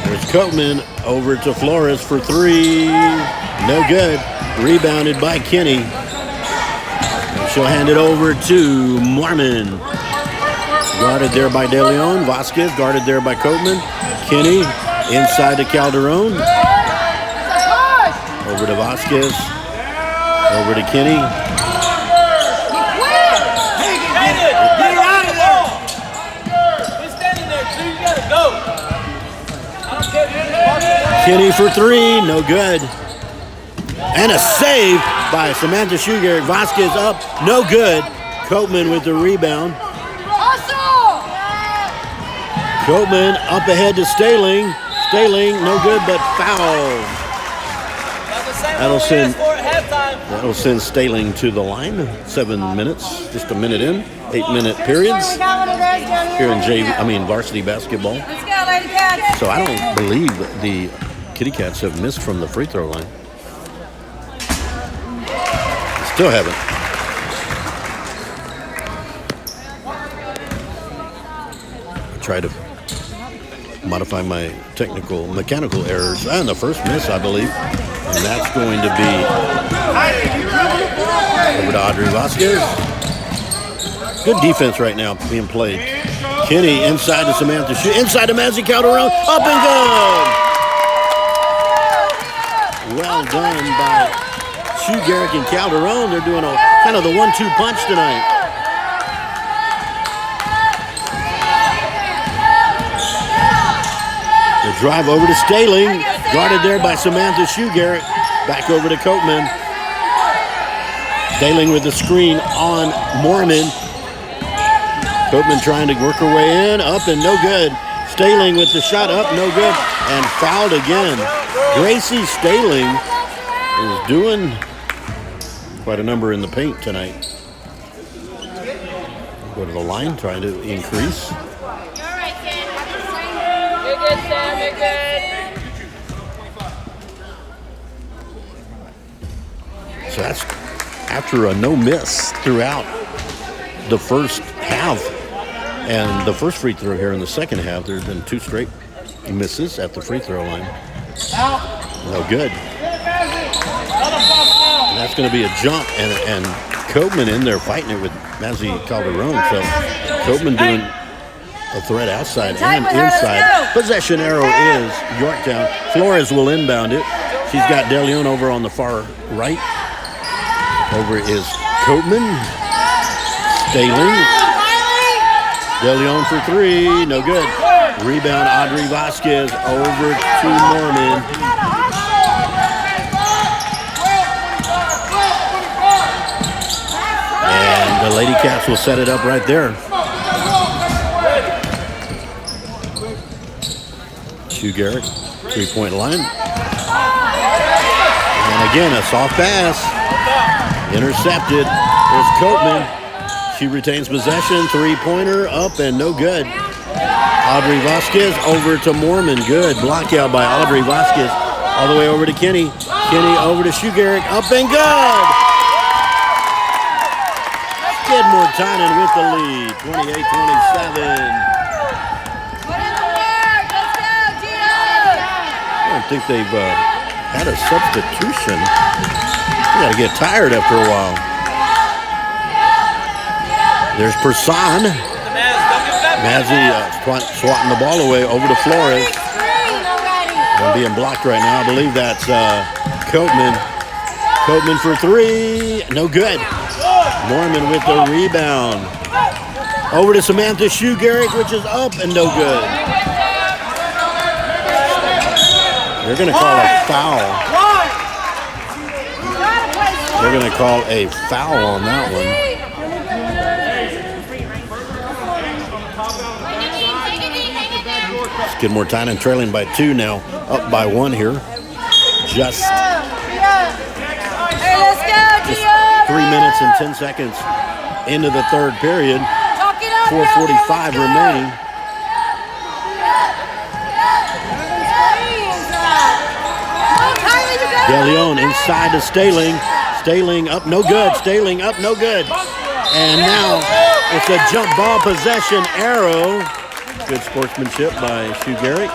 There's Coatman over to Flores for three. No good. Rebounded by Kenny. She'll hand it over to Mormon. Guarded there by De Leon. Vasquez guarded there by Coatman. Kenny inside to Calderon. Over to Vasquez. Over to Kenny. Kenny for three, no good. And a save by Samantha Shoe-Garrett. Vasquez up, no good. Coatman with the rebound. Coatman up ahead to Staling. Staling, no good, but foul. That'll send Staling to the line. 7 minutes, just a minute in. 8-minute periods here in varsity basketball. Let's go, Lady Cats. So I don't believe the Kitty Cats have missed from the free throw line. Still haven't. Try to modify my mechanical errors. And the first miss, I believe. And that's going to be over to Audrey Vasquez. Good defense right now being played. Kenny inside to Samantha Shoe. Inside to Mazzy Calderon. Up and good. Well done by Shoe-Garrett and Calderon. They're doing kind of the 1-2 punch tonight. The drive over to Staling. Guarded there by Samantha Shoe-Garrett. Back over to Coatman. Staling with the screen on Mormon. Coatman trying to work her way in. Up and no good. Staling with the shot up. No good. And fouled again. Gracie Staling is doing quite a number in the paint tonight. Go to the line, trying to increase. You're right, kid. You're good, Sam. You're good. So that's after a no miss throughout the first half. And the first free throw here in the second half, there's been 2 straight misses at the free throw line. No good. And that's going to be a jump, and Copeman in there fighting it with Mazzy Calderon. So Copeman doing a threat outside and inside. Possession arrow is Yorktown. Flores will inbound it. She's got De Leon over on the far right. Over is Copeman. Staling. De Leon for 3. No good. Rebound, Audrey Vasquez over to Norman. And the Lady Cats will set it up right there. Sue Garrett, 3-point line. And again, a soft pass. Intercepted. There's Copeman. She retains possession. 3-pointer up and no good. Audrey Vasquez over to Mormon. Good. Block out by Audrey Vasquez. All the way over to Kenny. Kenny over to Sue Garrett. Up and good. Skidmore-Tynan with the lead. 28-27. I don't think they've had a substitution. You got to get tired after a while. There's Person. Mazzy swatting the ball away over to Flores. And being blocked right now. I believe that's Copeman. Copeman for 3. No good. Norman with the rebound. Over to Samantha Sue Garrett, which is up and no good. They're going to call a foul. They're going to call a foul on that one. Skidmore-Tynan trailing by 2 now, up by 1 here. Just 3 minutes and 10 seconds into the third period. 4:45 remaining. De Leon inside to Staling. Staling up, no good. Staling up, no good. And now it's a jump ball possession arrow. Good sportsmanship by Sue Garrett.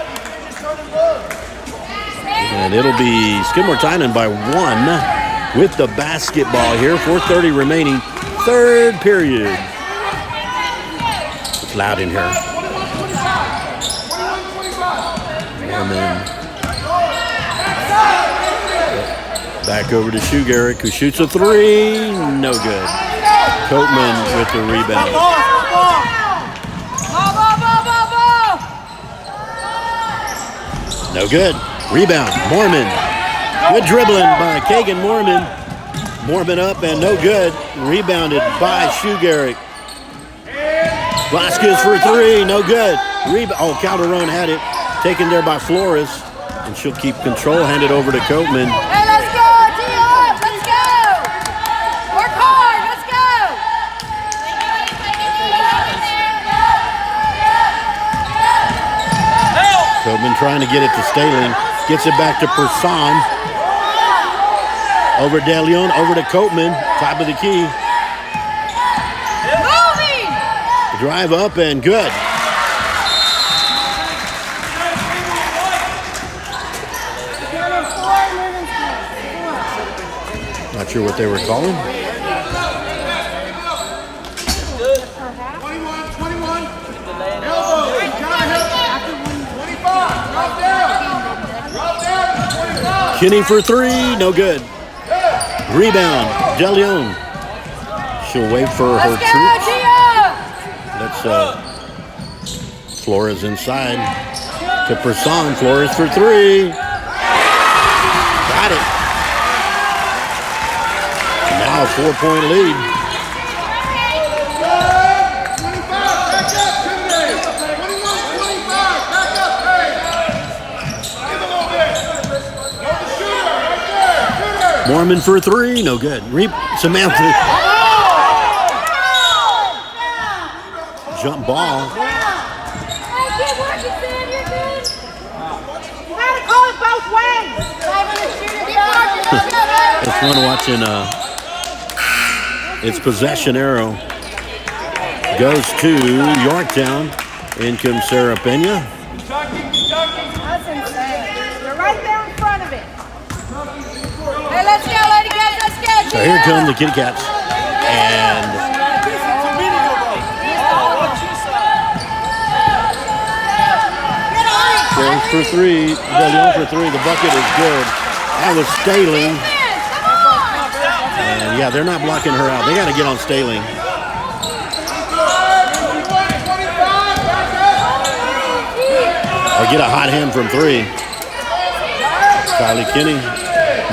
And it'll be Skidmore-Tynan by 1 with the basketball here. 4:30 remaining, third period. It's loud in here. And then back over to Sue Garrett, who shoots a 3. No good. Copeman with the rebound. No good. Rebound. Mormon. Good dribbling by Kagan Mormon. Mormon up and no good. Rebounded by Sue Garrett. Vasquez for 3. No good. Oh, Calderon had it. Taken there by Flores. And she'll keep control. Hand it over to Copeman. Hey, let's go, T-Up! Let's go! Work hard! Let's go! Copeman trying to get it to Staling. Gets it back to Person. Over De Leon, over to Copeman. Top of the key. Moving! Drive up and good. Not sure what they were calling. 21. Elbow. Drop down. 25. Kenny for 3, no good. Rebound, De Leon. She'll wait for her troops. That's Flores inside to Person. Flores for 3. Got it. Now a 4-point lead. Mormon for three, no good. Samantha. Jump ball. It's fun watching. It's possession arrow. Goes to Yorktown. In comes Sarah Pena. That's insane. You're right there in front of it. Hey, let's go, Lady Cats, let's go. So here come the Kitty Cats. And goes for three. Delion for three. The bucket is good. That was Staling. And yeah, they're not blocking her out. They got to get on Staling. Or get a hot hand from three. Kylie Kinney.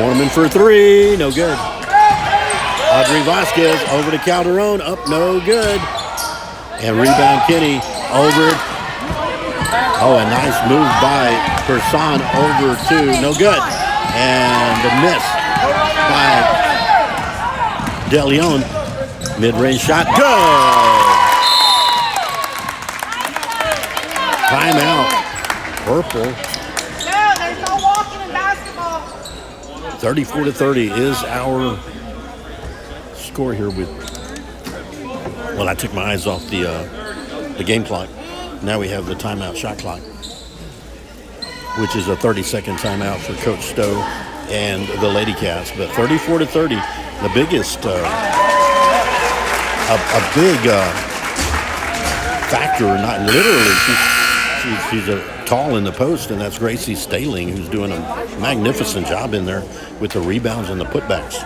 Mormon for three. No good. Audrey Vasquez over to Calderon. Up, no good. And rebound Kinney over. Oh, a nice move by Person over to no good. And the miss by DeLeon. Mid-range shot. Good. Timeout. Purple. No, there's no walking in basketball. 34-30 is our score here with. Well, I took my eyes off the game clock. Now we have the timeout shot clock, which is a 30-second timeout for Coach Stowe and the Lady Cats. But 34-30, the biggest, a big factor, not literally. She's a tall in the post, and that's Gracie Staling, who's doing a magnificent job in there with the rebounds and the putbacks.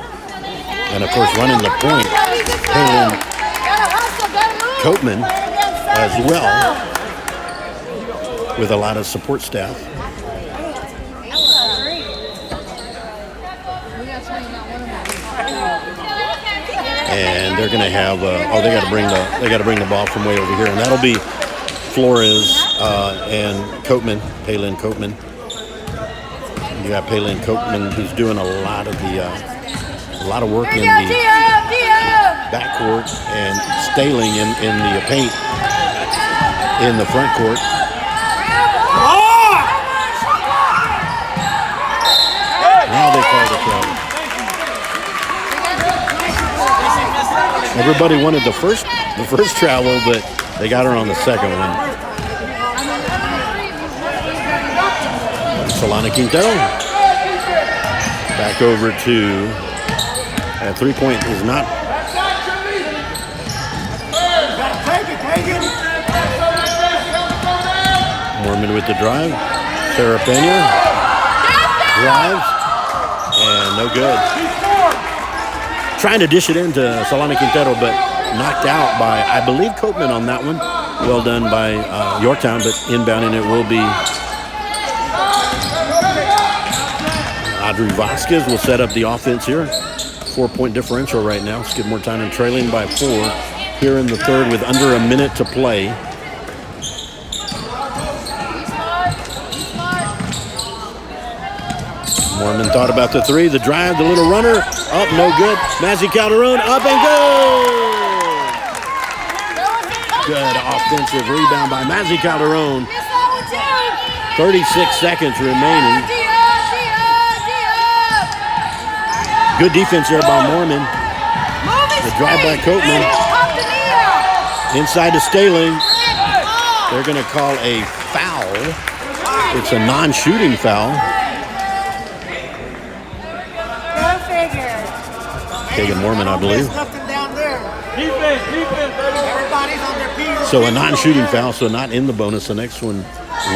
And, of course, running the point, Kaylin Coatman as well, with a lot of support staff. And they're going to have, they got to bring the ball from way over here, and that'll be Flores and Coatman, Palin Coatman. You got Palin Coatman, who's doing a lot of work in the backcourt, and Staling in the paint in the front court. Now they call the travel. Everybody wanted the first travel, but they got her on the second one. Solana Quintero. Back over to that 3-point is not. Mormon with the drive. Sarah Pena drives and no good. Trying to dish it into Solana Quintero, but knocked out by, I believe, Coatman on that one. Well done by Yorktown, but inbounding it will be Audrey Vasquez will set up the offense here. 4-point differential right now. Skidmore-Tynan trailing by 4 here in the third with under a minute to play. Mormon thought about the three, the drive, the little runner, up, no good. Mazzy Calderon, up and good. Good offensive rebound by Mazzy Calderon. 36 seconds remaining. Good defense there by Mormon. The drive by Coatman. Inside to Staling. They're going to call a foul. It's a non-shooting foul. Kagan Mormon, I believe. So a non-shooting foul, so not in the bonus. The next one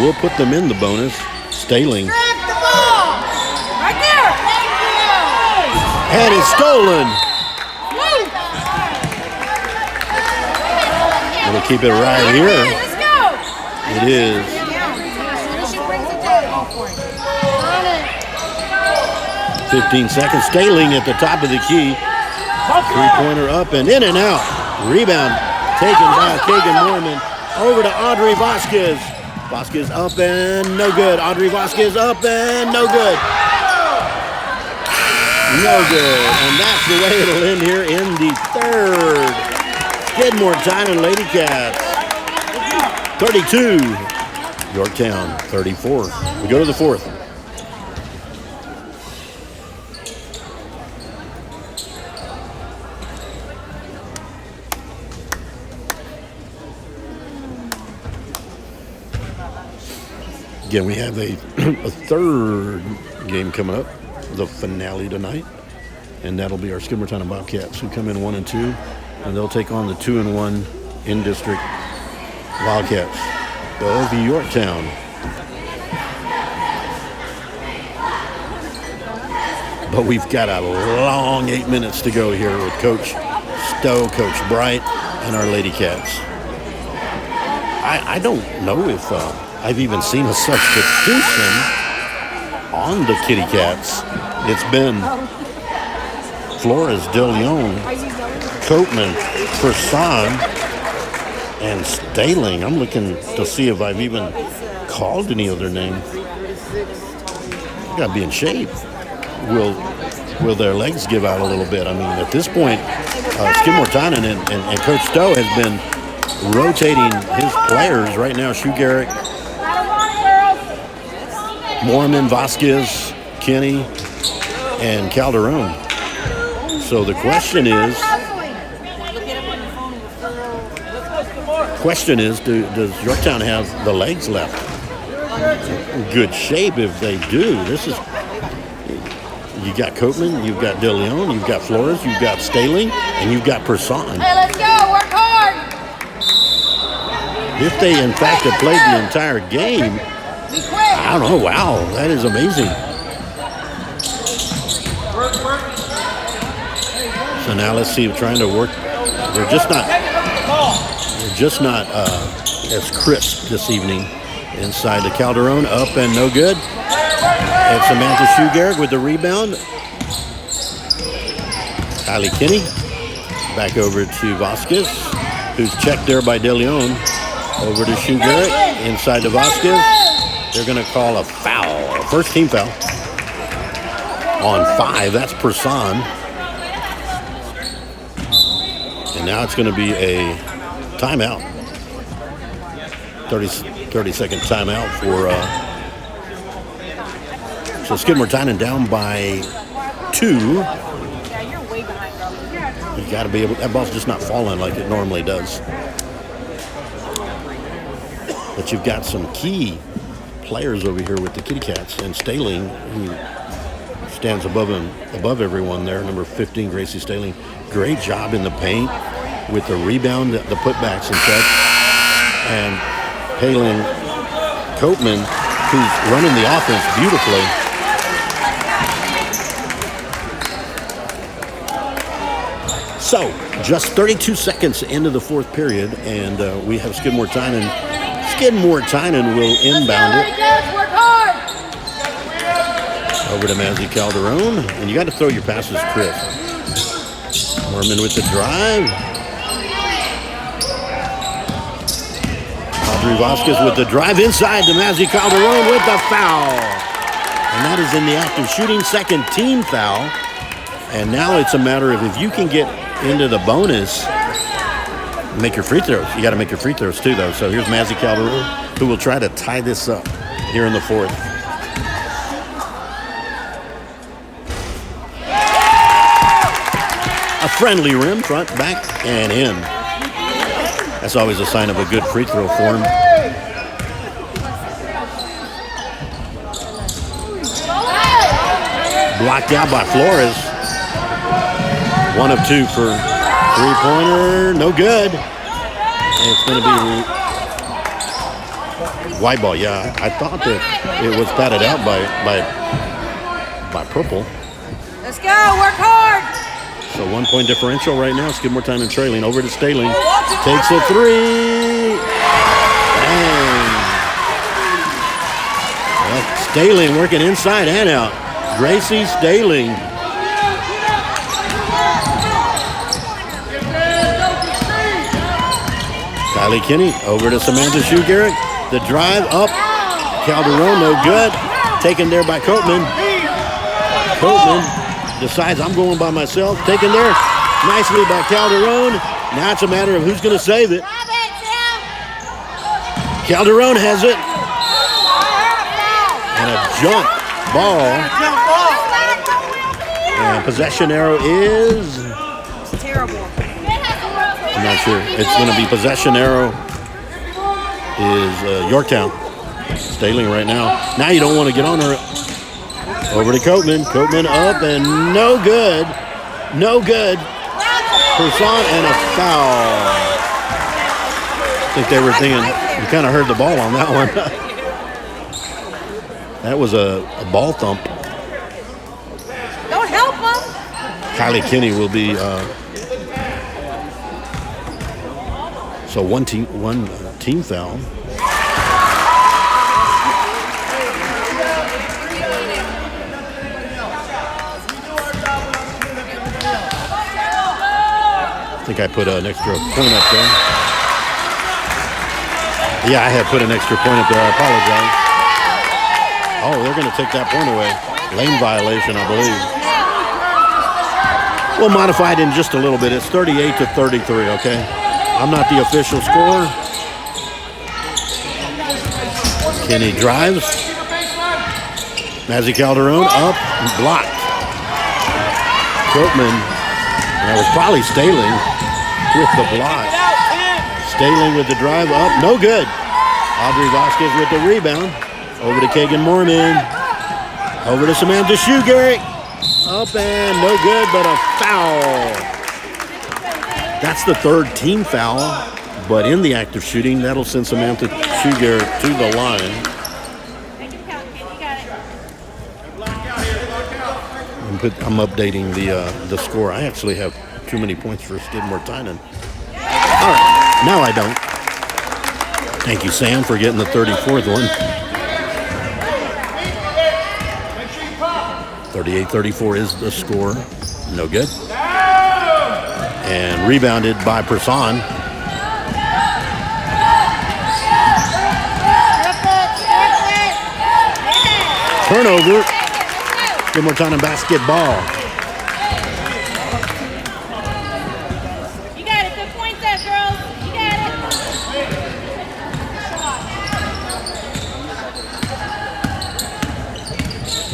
will put them in the bonus. Staling. And it's stolen. We'll keep it right here. It is. 15 seconds. Staling at the top of the key. Three-pointer up and in and out. Rebound taken by Kagan Mormon. Over to Audrey Vasquez. Vasquez up and no good. Audrey Vasquez up and no good. No good. And that's the way it'll end here in the third. Skidmore-Tynan Lady Cats 32. Yorktown 34. We go to the fourth. Again, we have a third game coming up, the finale tonight, and that'll be our Skidmore-Tynan Bobcats, who come in 1-2, and they'll take on the 2-1 in-district Wildcats of Yorktown. But we've got a long 8 minutes to go here with Coach Stowe, Coach Bright, and our Lady Cats. I don't know if I've even seen a substitution on the Kitty Cats. It's been Flores, De Leon, Coatman, Person, and Staling. I'm looking to see if I've even called any other name. Got to be in shape. Will their legs give out a little bit? I mean, at this point, Skidmore-Tynan and Coach Stowe has been rotating his players right now. Shoe Garrick, Mormon, Vasquez, Kenny, and Calderon. So the question is, does Yorktown have the legs left? Good shape if they do. You got Coatman, you've got De Leon, you've got Flores, you've got Staling, and you've got Person. Hey, let's go. Work hard. If they, in fact, have played the entire game, I don't know. Wow, that is amazing. So now let's see, trying to work. They're just not as crisp this evening. Inside the Calderon, up and no good. And Samantha Shoe Garrick with the rebound. Kylie Kinney back over to Vasquez, who's checked there by De Leon. Over to Shoe Garrick, inside to Vasquez. They're going to call a foul. First team foul on 5. That's Person. And now it's going to be a timeout. 30-second timeout for so Skidmore-Tynan down by 2. You got to be able. That ball's just not falling like it normally does. But you've got some key players over here with the Kitty Cats, and Staling, who stands above everyone there, number 15, Gracie Staling. Great job in the paint with the rebound, the putbacks and such. And Palin Coatman, who's running the offense beautifully. So, just 32 seconds into the fourth period, and we have Skidmore-Tynan. Skidmore-Tynan will inbound it. Work hard. Over to Mazzy Calderon, and you got to throw your passes crisp. Mormon with the drive. Audrey Vasquez with the drive inside to Mazzy Calderon with the foul. And that is in the act of shooting, second team foul. And now it's a matter of if you can get into the bonus, make your free throws. You got to make your free throws too, though. So here's Mazzy Calderon, who will try to tie this up here in the fourth. A friendly rim, front, back, and in. That's always a sign of a good free throw for him. Blocked out by Flores. 1 of 2 for three-pointer. No good. And it's going to be white ball. Yeah, I thought that it was patted out by Purple. Let's go. Work hard. So 1 point differential right now. Skidmore-Tynan trailing. Over to Staling. Takes a 3. Bang. Well, Staling working inside and out. Gracie Staling. Kylie Kinney over to Samantha Shoe Garrick. The drive up. Calderon, no good. Taken there by Coatman. Coatman decides I'm going by myself. Taken there nicely by Calderon. Now it's a matter of who's going to save it. Calderon has it. And a jump ball. And possession arrow is... It's terrible. I'm not sure. It's going to be possession arrow is Yorktown. Staling right now. Now you don't want to get on her. Over to Coatman. Coatman up and no good. No good. Person and a foul. I think they were thinking, you kind of heard the ball on that one. That was a ball thump. Don't help him. Kylie Kinney will be... so one team foul. I think I put an extra point up there. Yeah, I had put an extra point up there. I apologize. Oh, they're going to take that point away. Lane violation, I believe. We'll modify it in just a little bit. It's 38-33, okay? I'm not the official scorer. Kenny drives. Mazzy Calderon up and blocked. Coatman, that was probably Staling with the block. Staling with the drive up, no good. Audrey Vasquez with the rebound. Over to Kagan Mormon. Over to Samantha Shoegary. Up and no good, but a foul. That's the third team foul, but in the act of shooting, that'll send Samantha Shoegary to the line. I'm updating the score. I actually have too many points for Skidmore-Tynan. All right, now I don't. Thank you, Sam, for getting the 34th one. 38-34 is the score. No good. And rebounded by Person. Turnover. Skidmore-Tynan basketball. You got it. Good points there, girls. You got it.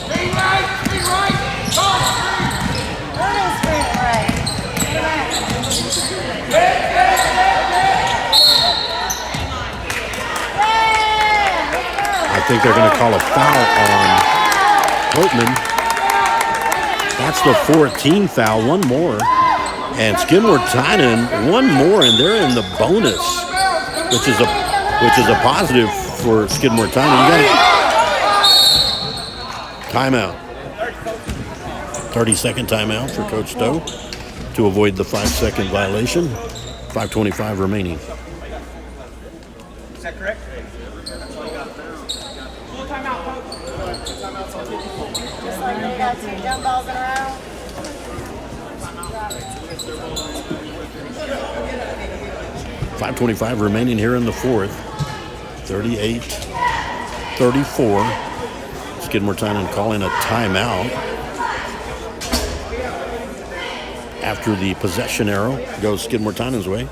Be right. Talk. What is being right? I think they're going to call a foul on Coatman. That's the 14th foul, one more. And Skidmore-Tynan, one more, and they're in the bonus, which is a positive for Skidmore-Tynan. You got it. Timeout. 30-second timeout for Coach Stowe to avoid the 5-second violation. 5:25 remaining. Is that correct? Just like they got two dumbbells in a row. 5:25 remaining here in the fourth. 38-34. Skidmore-Tynan calling a timeout after the possession arrow goes Skidmore-Tynan's way.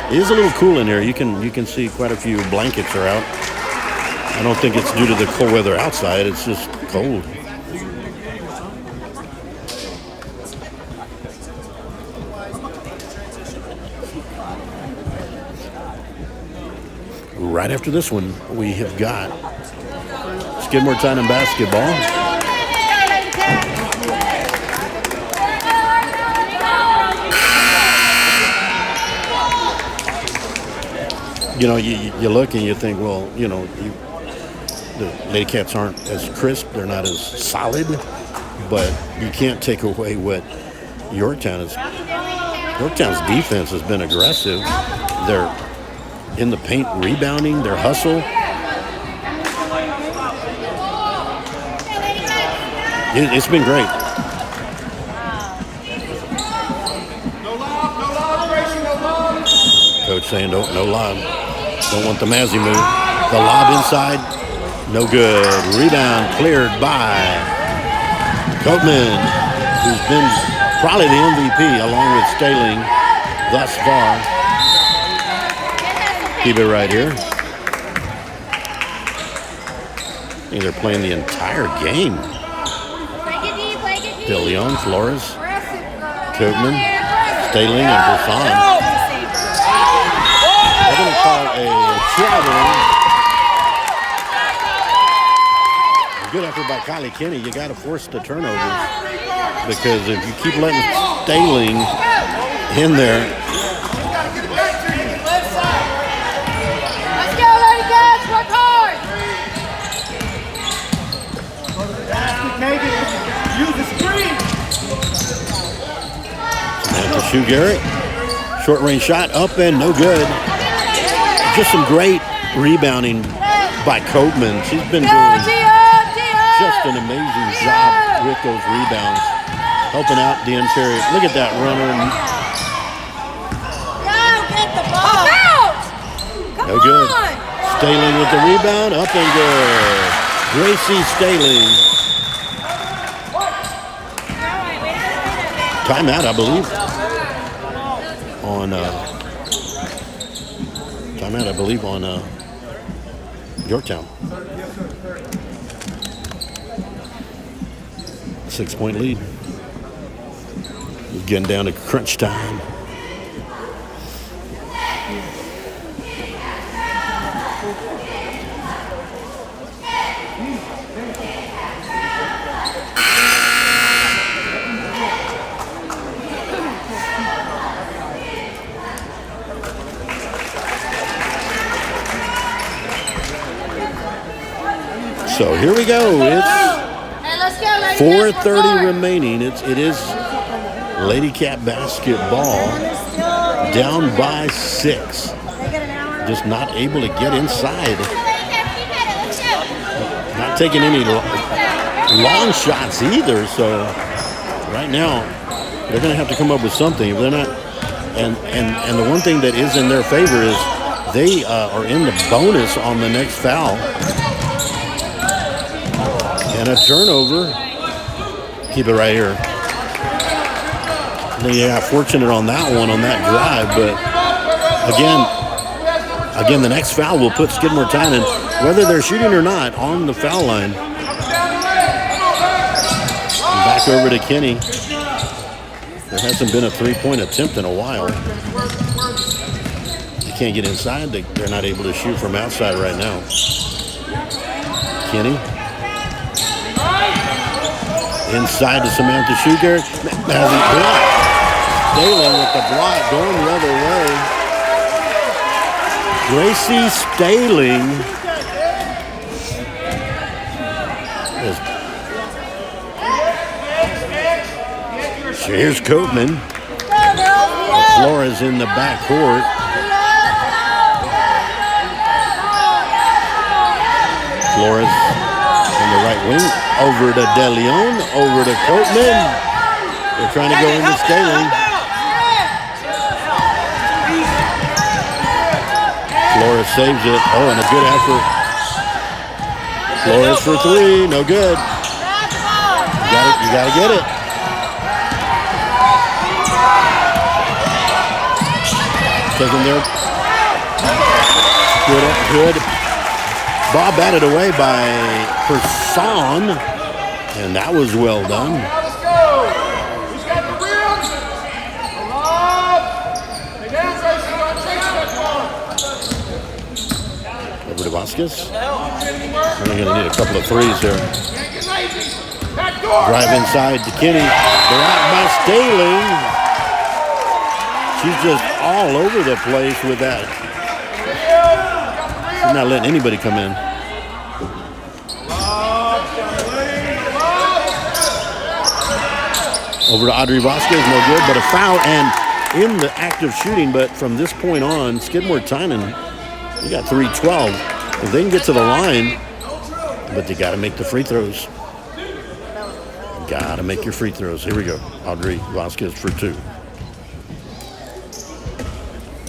It is a little cool in here. You can see quite a few blankets are out. I don't think it's due to the cold weather outside. It's just cold. Right after this one, we have got Skidmore-Tynan basketball. You know, you look and you think, well, you know, the Lady Cats aren't as crisp, they're not as solid, but you can't take away what Yorktown is. Yorktown's defense has been aggressive. They're in the paint rebounding, their hustle. It's been great. Coach saying no lob. Don't want the Mazzy move. The lob inside, no good. Rebound cleared by Coatman, who's been probably the MVP along with Staling thus far. Keep it right here. They're playing the entire game. De Leon, Flores, Coatman, Staling, and Brisson. They're going to call a traveling. Good effort by Kylie Kinney. You got to force the turnovers because if you keep letting Staling in there. Let's go, Lady Cats, work hard. Use the screen. Samantha Shoe-Garrett. Short range shot up and no good. Just some great rebounding by Coatman. She's been doing just an amazing job with those rebounds. Helping out Dan Cherry. Look at that runner. Get the ball. Come No good. on. Staling with the rebound. Up and good. Gracie Staling. Timeout, I believe. On Yorktown. 6-point lead. Getting down to crunch time. So here we go. It's Hey, let's go, Lady Cats, work 4:30 hard. remaining. It is Lady Cat basketball down by 6. Just not able to get inside. Not taking any long shots either. So right now they're going to have to come up with something. If they're not, and the one thing that is in their favor is they are in the bonus on the next foul. And a turnover. Keep it right here. They got fortunate on that one, on that drive, but again, the next foul will put Skidmore-Tynan, whether they're shooting or not, on the foul line. And back over to Kinney. There hasn't been a three-point attempt in a while. They can't get inside. They're not able to shoot from outside right now. Kinney. Inside to Samantha Shoe-Garrett. Hasn't blocked. Staling with the block, going the other way. Gracie Staling is. Here's Coatman. Flores in the backcourt. Flores on the right wing. Over to De Leon, over to Coatman. They're trying to go into Staling. Flores saves it. Oh, and a good effort. Flores for 3, no good. You gotta get it. Taking there. Good. Ball batted away by Person, and that was well done. Let's go. Who's got the rims? Stay down, Tracy. Don't chase that ball. Over to Vasquez. We're going to need a couple of threes here. Can't get lazy. Back door. Drive inside to Kinney. They're out by Staling. She's just all over the place with that. She's not letting anybody come in. Over to Audrey Vasquez, no good, but a foul and in the act of shooting. But from this point on, Skidmore-Tynan, they got 3-12. If they can get to the line, but they got to make the free throws. Got to make your free throws. Here we go. Audrey Vasquez for 2.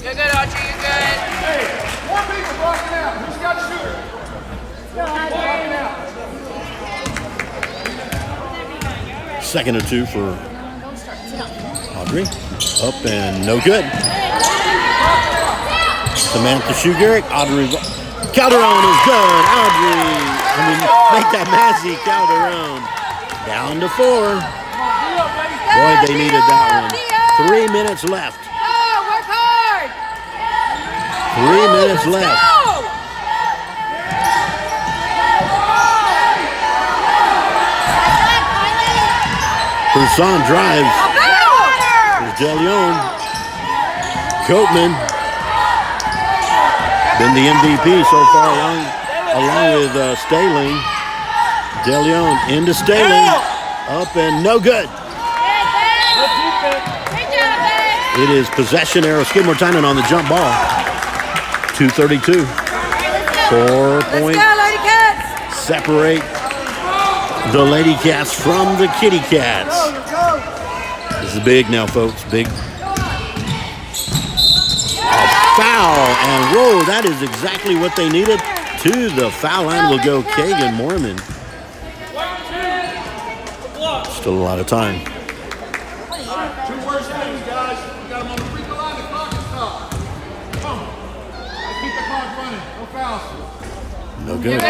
You're good, Archie. You're good. Hey, 4 people blocking out. Who's got shooter? Blocking out. Second and 2 for Audrey. Up and no good. Samantha Shoe-Garrick. Audrey. Calderon is good. Audrey. Make that Mazzy Calderon. Down to 4. Boy, they needed that one. 3 minutes left. Work hard. 3 minutes left. Poussin drives. There's DeLeon. Copeman. Been the MVP so far along with Staling. DeLeon into Staling. Up and no good. It is possession arrow. Skidmore-Tynan on the jump ball. 2:32. 4 points separate the Lady Cats from the Kitty Cats. This is big now, folks. Big. A foul. And whoa, that is exactly what they needed. To the foul line will go Kagan Mormon. Still a lot of time. 2 worst things, guys. We got them on the free throw line. The clock is stopped. Come on. Let's keep the clock running. No fouls. No good.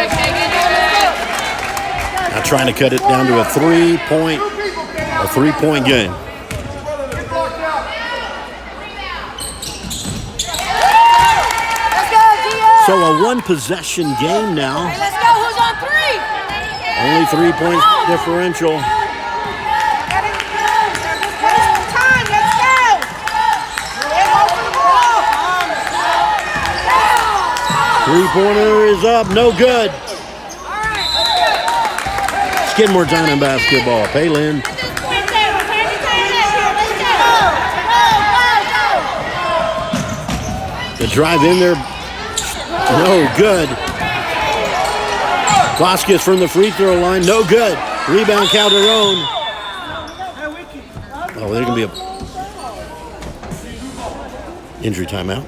Now trying to cut it down to a 3-point game. Get blocked out. Let's go, Gia. So a 1-possession game now. Let's go. Who's on 3? Only 3 points differential. Time. Let's go. 3-pointer is up. No good. Skidmore-Tynan basketball. Palin. The drive in there. No good. Vasquez from the free throw line. No good. Rebound Calderon. Oh, there can be a injury timeout.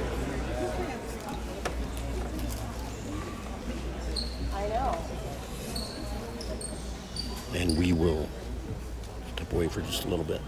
And we will step away for just a little bit.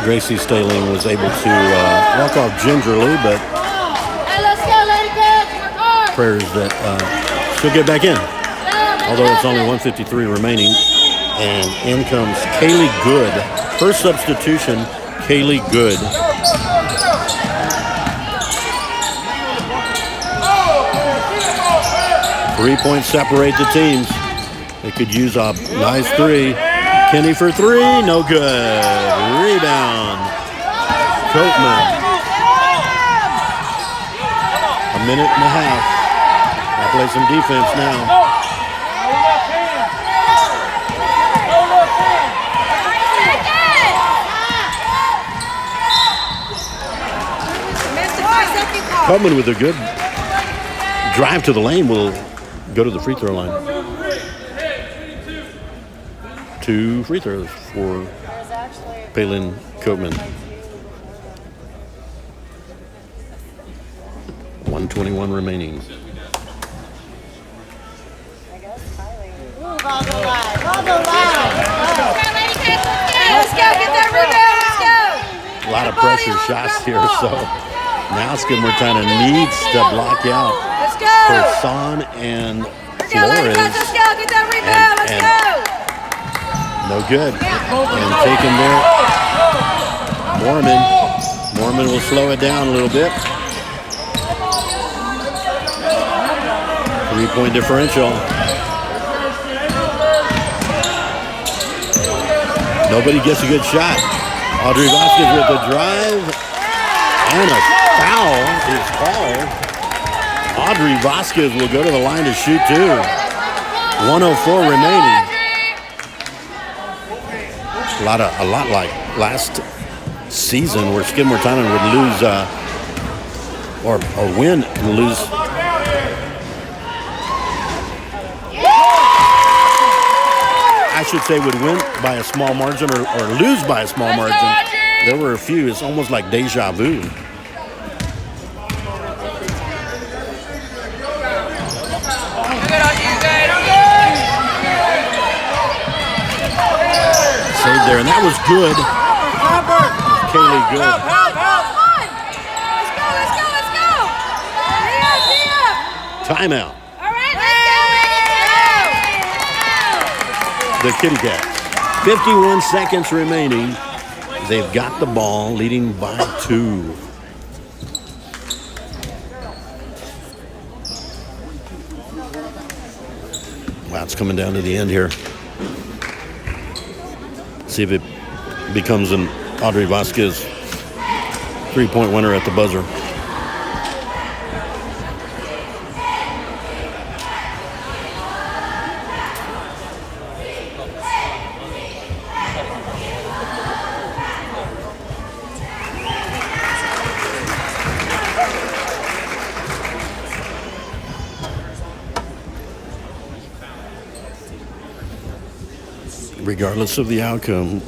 Gracie Staling was able to walk off gingerly, but prayers that she'll get back in. Although it's only 1:53 remaining. And in comes Kaylee Good. First substitution, Kaylee Good. Three-points separate the teams. They could use a nice 3. Kenny for 3, no good. Rebound. Copeman. A minute and a half. I'll play some defense now. Copeman with a good drive to the lane will go to the free throw line. 2 free throws for Palin Copeman. 1:21 remaining. Let's go, get that rebound, let's go. A lot of pressure shots here, so now Skidmore-Tynan needs to block out Let's go. Poussin and Let's go, Flores. let's go, get that rebound, let's go. No good. And taken there. Mormon will slow it down a little bit. 3-point differential. Nobody gets a good shot. Audrey Vasquez with the drive. And a foul is called. Audrey Vasquez will go to the line to shoot too. 1:04 remaining. A lot like last season where Skidmore-Tynan would lose or win and lose. I should say would win by a small margin or lose by a small margin. There were a few. It's almost like deja vu. Saved there, and that was good. Kaylee good. Timeout. All right, let's go. The Kitty Cats. 51 seconds remaining. They've got the ball, leading by 2. Wow, it's coming down to the end here. See if it becomes an Audrey Vasquez 3-point winner at the buzzer. Regardless of the outcome,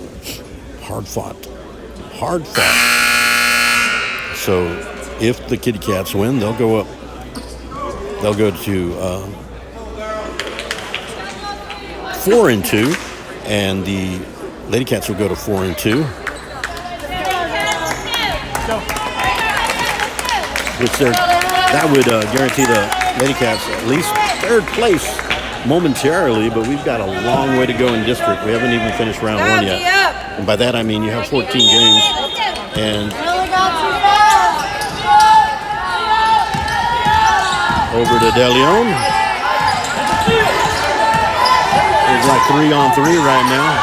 hard fought. So if the Kitty Cats win, they'll go up. They'll go to 4-2, and the Lady Cats will go to 4-2. That would guarantee the Lady Cats at least 3rd place momentarily, but we've got a long way to go in district. We haven't even finished round 1 yet. And by that I mean you have 14 games. And over to De Leon. It's like 3-on-3 right now.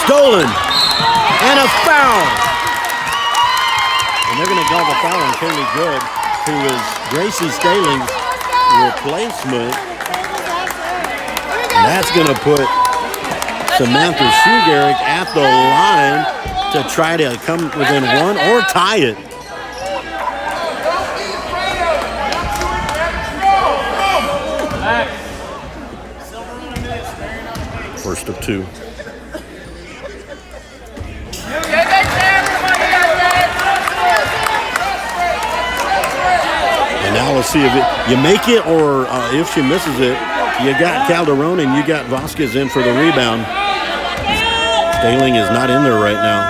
Stolen. And a foul. And they're going to call the foul on Kaylee Good, who is Gracie Staling's replacement. And that's going to put Samantha Shugarick at the line to try to come within 1 or tie it. First of 2. And now let's see if you make it, or if she misses it, you got Calderon and you got Vasquez in for the rebound. Staling is not in there right now.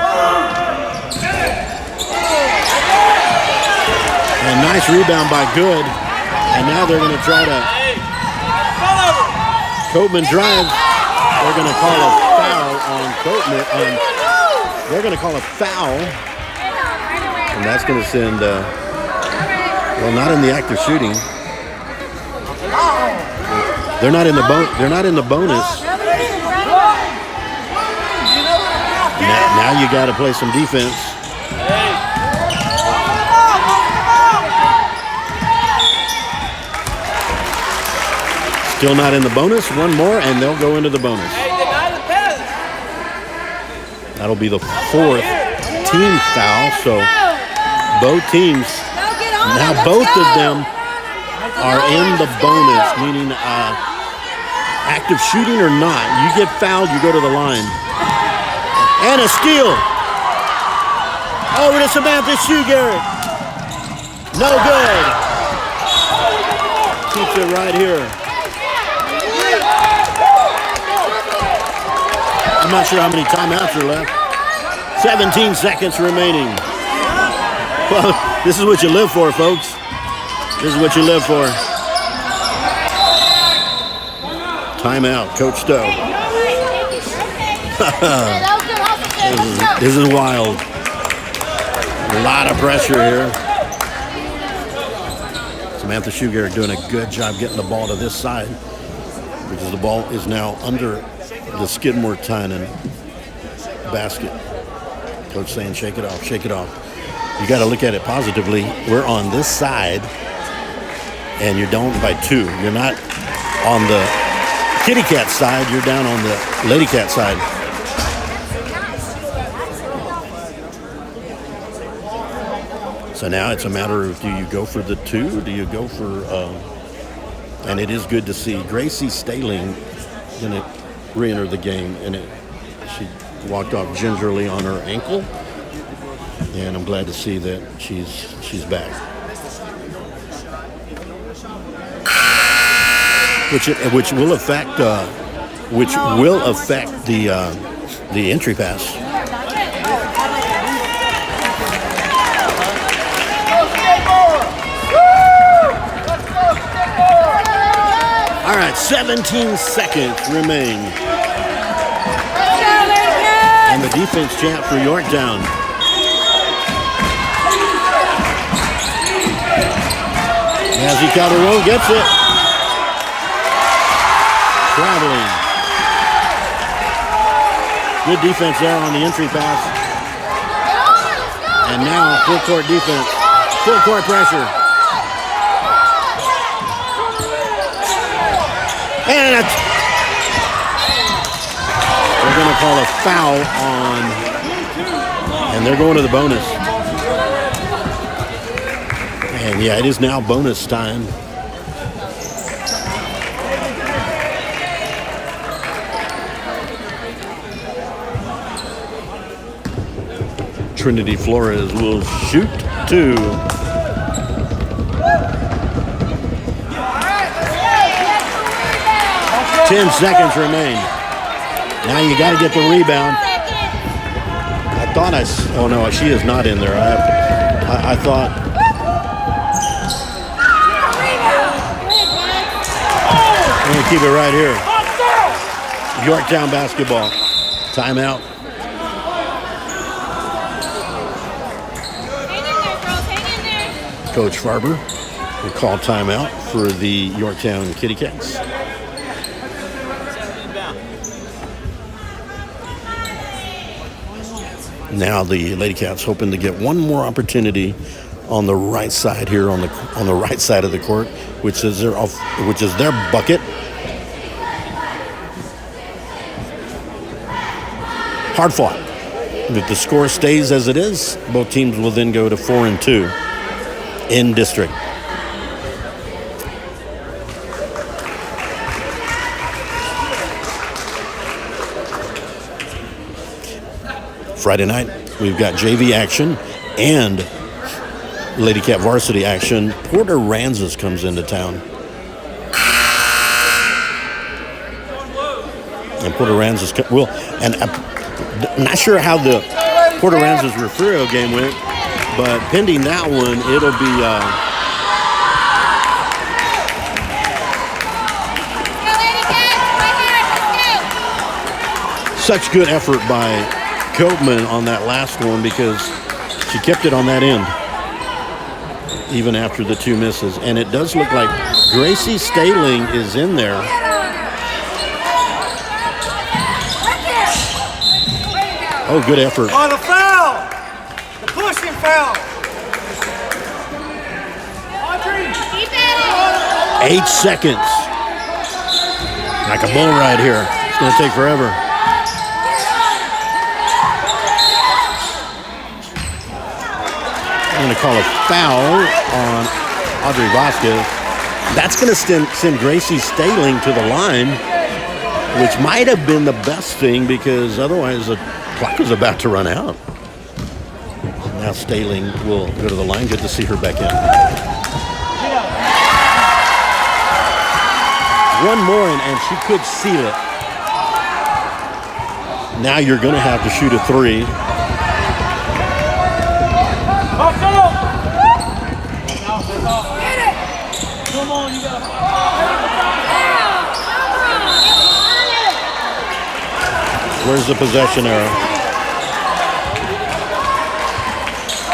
And nice rebound by Good. And now they're going to try to. Coatman drives. They're going to call a foul on Coatman. They're going to call a foul. And that's going to send. Well, not in the act of shooting. They're not in the bonus. Now you got to play some defense. Still not in the bonus. One more, and they'll go into the bonus. That'll be the 4th team foul. So both teams. Now both of them are in the bonus, meaning active shooting or not. You get fouled, you go to the line. And a steal. Over to Samantha Shugarick. No good. Keeps it right here. I'm not sure how many timeouts are left. 17 seconds remaining. Well, this is what you live for, folks. This is what you live for. Timeout, Coach Stowe. This is wild. A lot of pressure here. Samantha Shugar doing a good job getting the ball to this side because the ball is now under the Skidmore-Tynan basket. Coach saying, shake it off, shake it off. You got to look at it positively. We're on this side, and you're down by 2. You're not on the Kitty Cat side. You're down on the Lady Cat side. So now it's a matter of, do you go for the 2? Do you go for, and it is good to see Gracie Staling going to re-enter the game, and she walked off gingerly on her ankle, and I'm glad to see that she's back. Which will affect the entry pass. All right, 17 seconds remain. And the defense chant for Yorktown. Mazzy Calderon gets it. Traveling. Good defense there on the entry pass. And now full court defense. Full court pressure. And they're going to call a foul on, and they're going to the bonus. And yeah, it is now bonus time. Trinity Flores will shoot 2. Ten seconds remain. Now you got to get the rebound. I thought oh no, she is not in there. I thought. I'm going to keep it right here. Yorktown basketball. Timeout. Coach Farber will call timeout for the Yorktown Kitty Cats. Now the Lady Cats hoping to get one more opportunity on the right side here, on the right side of the court, which is their bucket. Hard fought. If the score stays as it is, both teams will then go to 4-2 in district. Friday night, we've got JV action and Lady Cat varsity action. Porter Ranzis comes into town. And Porter Ranzis and I'm not sure how the Porter Ranzis Refugio game went, but pending that one, it'll be such good effort by Copeman on that last one because she kept it on that end even after the 2 misses. And it does look like Gracie Staling is in there. Oh, good effort. On a foul! The pushing foul! 8 seconds. Like a bull ride here. It's going to take forever. I'm going to call a foul on Audrey Vasquez. That's going to send Gracie Staling to the line, which might have been the best thing because otherwise the clock was about to run out. Now Staling will go to the line. Good to see her back in. One more and she could seal it. Now you're going to have to shoot a 3. Come on, you got Where's the possession arrow?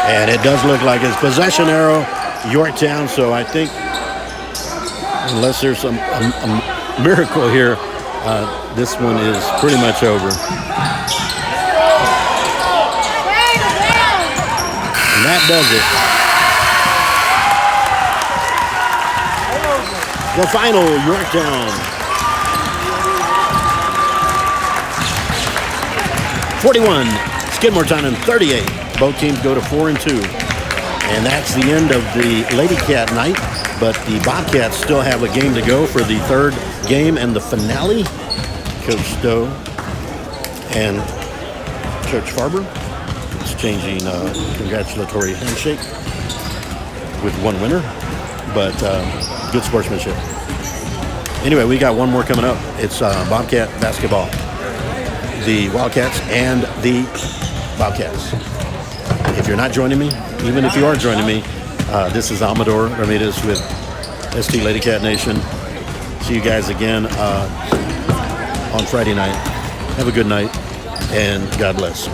And it does look like it's possession arrow, Yorktown. So I think, unless there's a miracle here, this one is pretty much over. And that does it. The final, Yorktown 41, Skidmore-Tynan 38. Both teams go to 4-2. And that's the end of the Lady Cat night. But the Bobcats still have a game to go for the third game and the finale. Coach Stowe and Coach Farber exchanging a congratulatory handshake with one winner. But good sportsmanship. Anyway, we got one more coming up. It's Bobcat basketball. The Wildcats and the Bobcats. If you're not joining me, even if you are joining me, this is Amador Ramirez with ST Lady Cat Nation. See you guys again on Friday night. Have a good night, and God bless.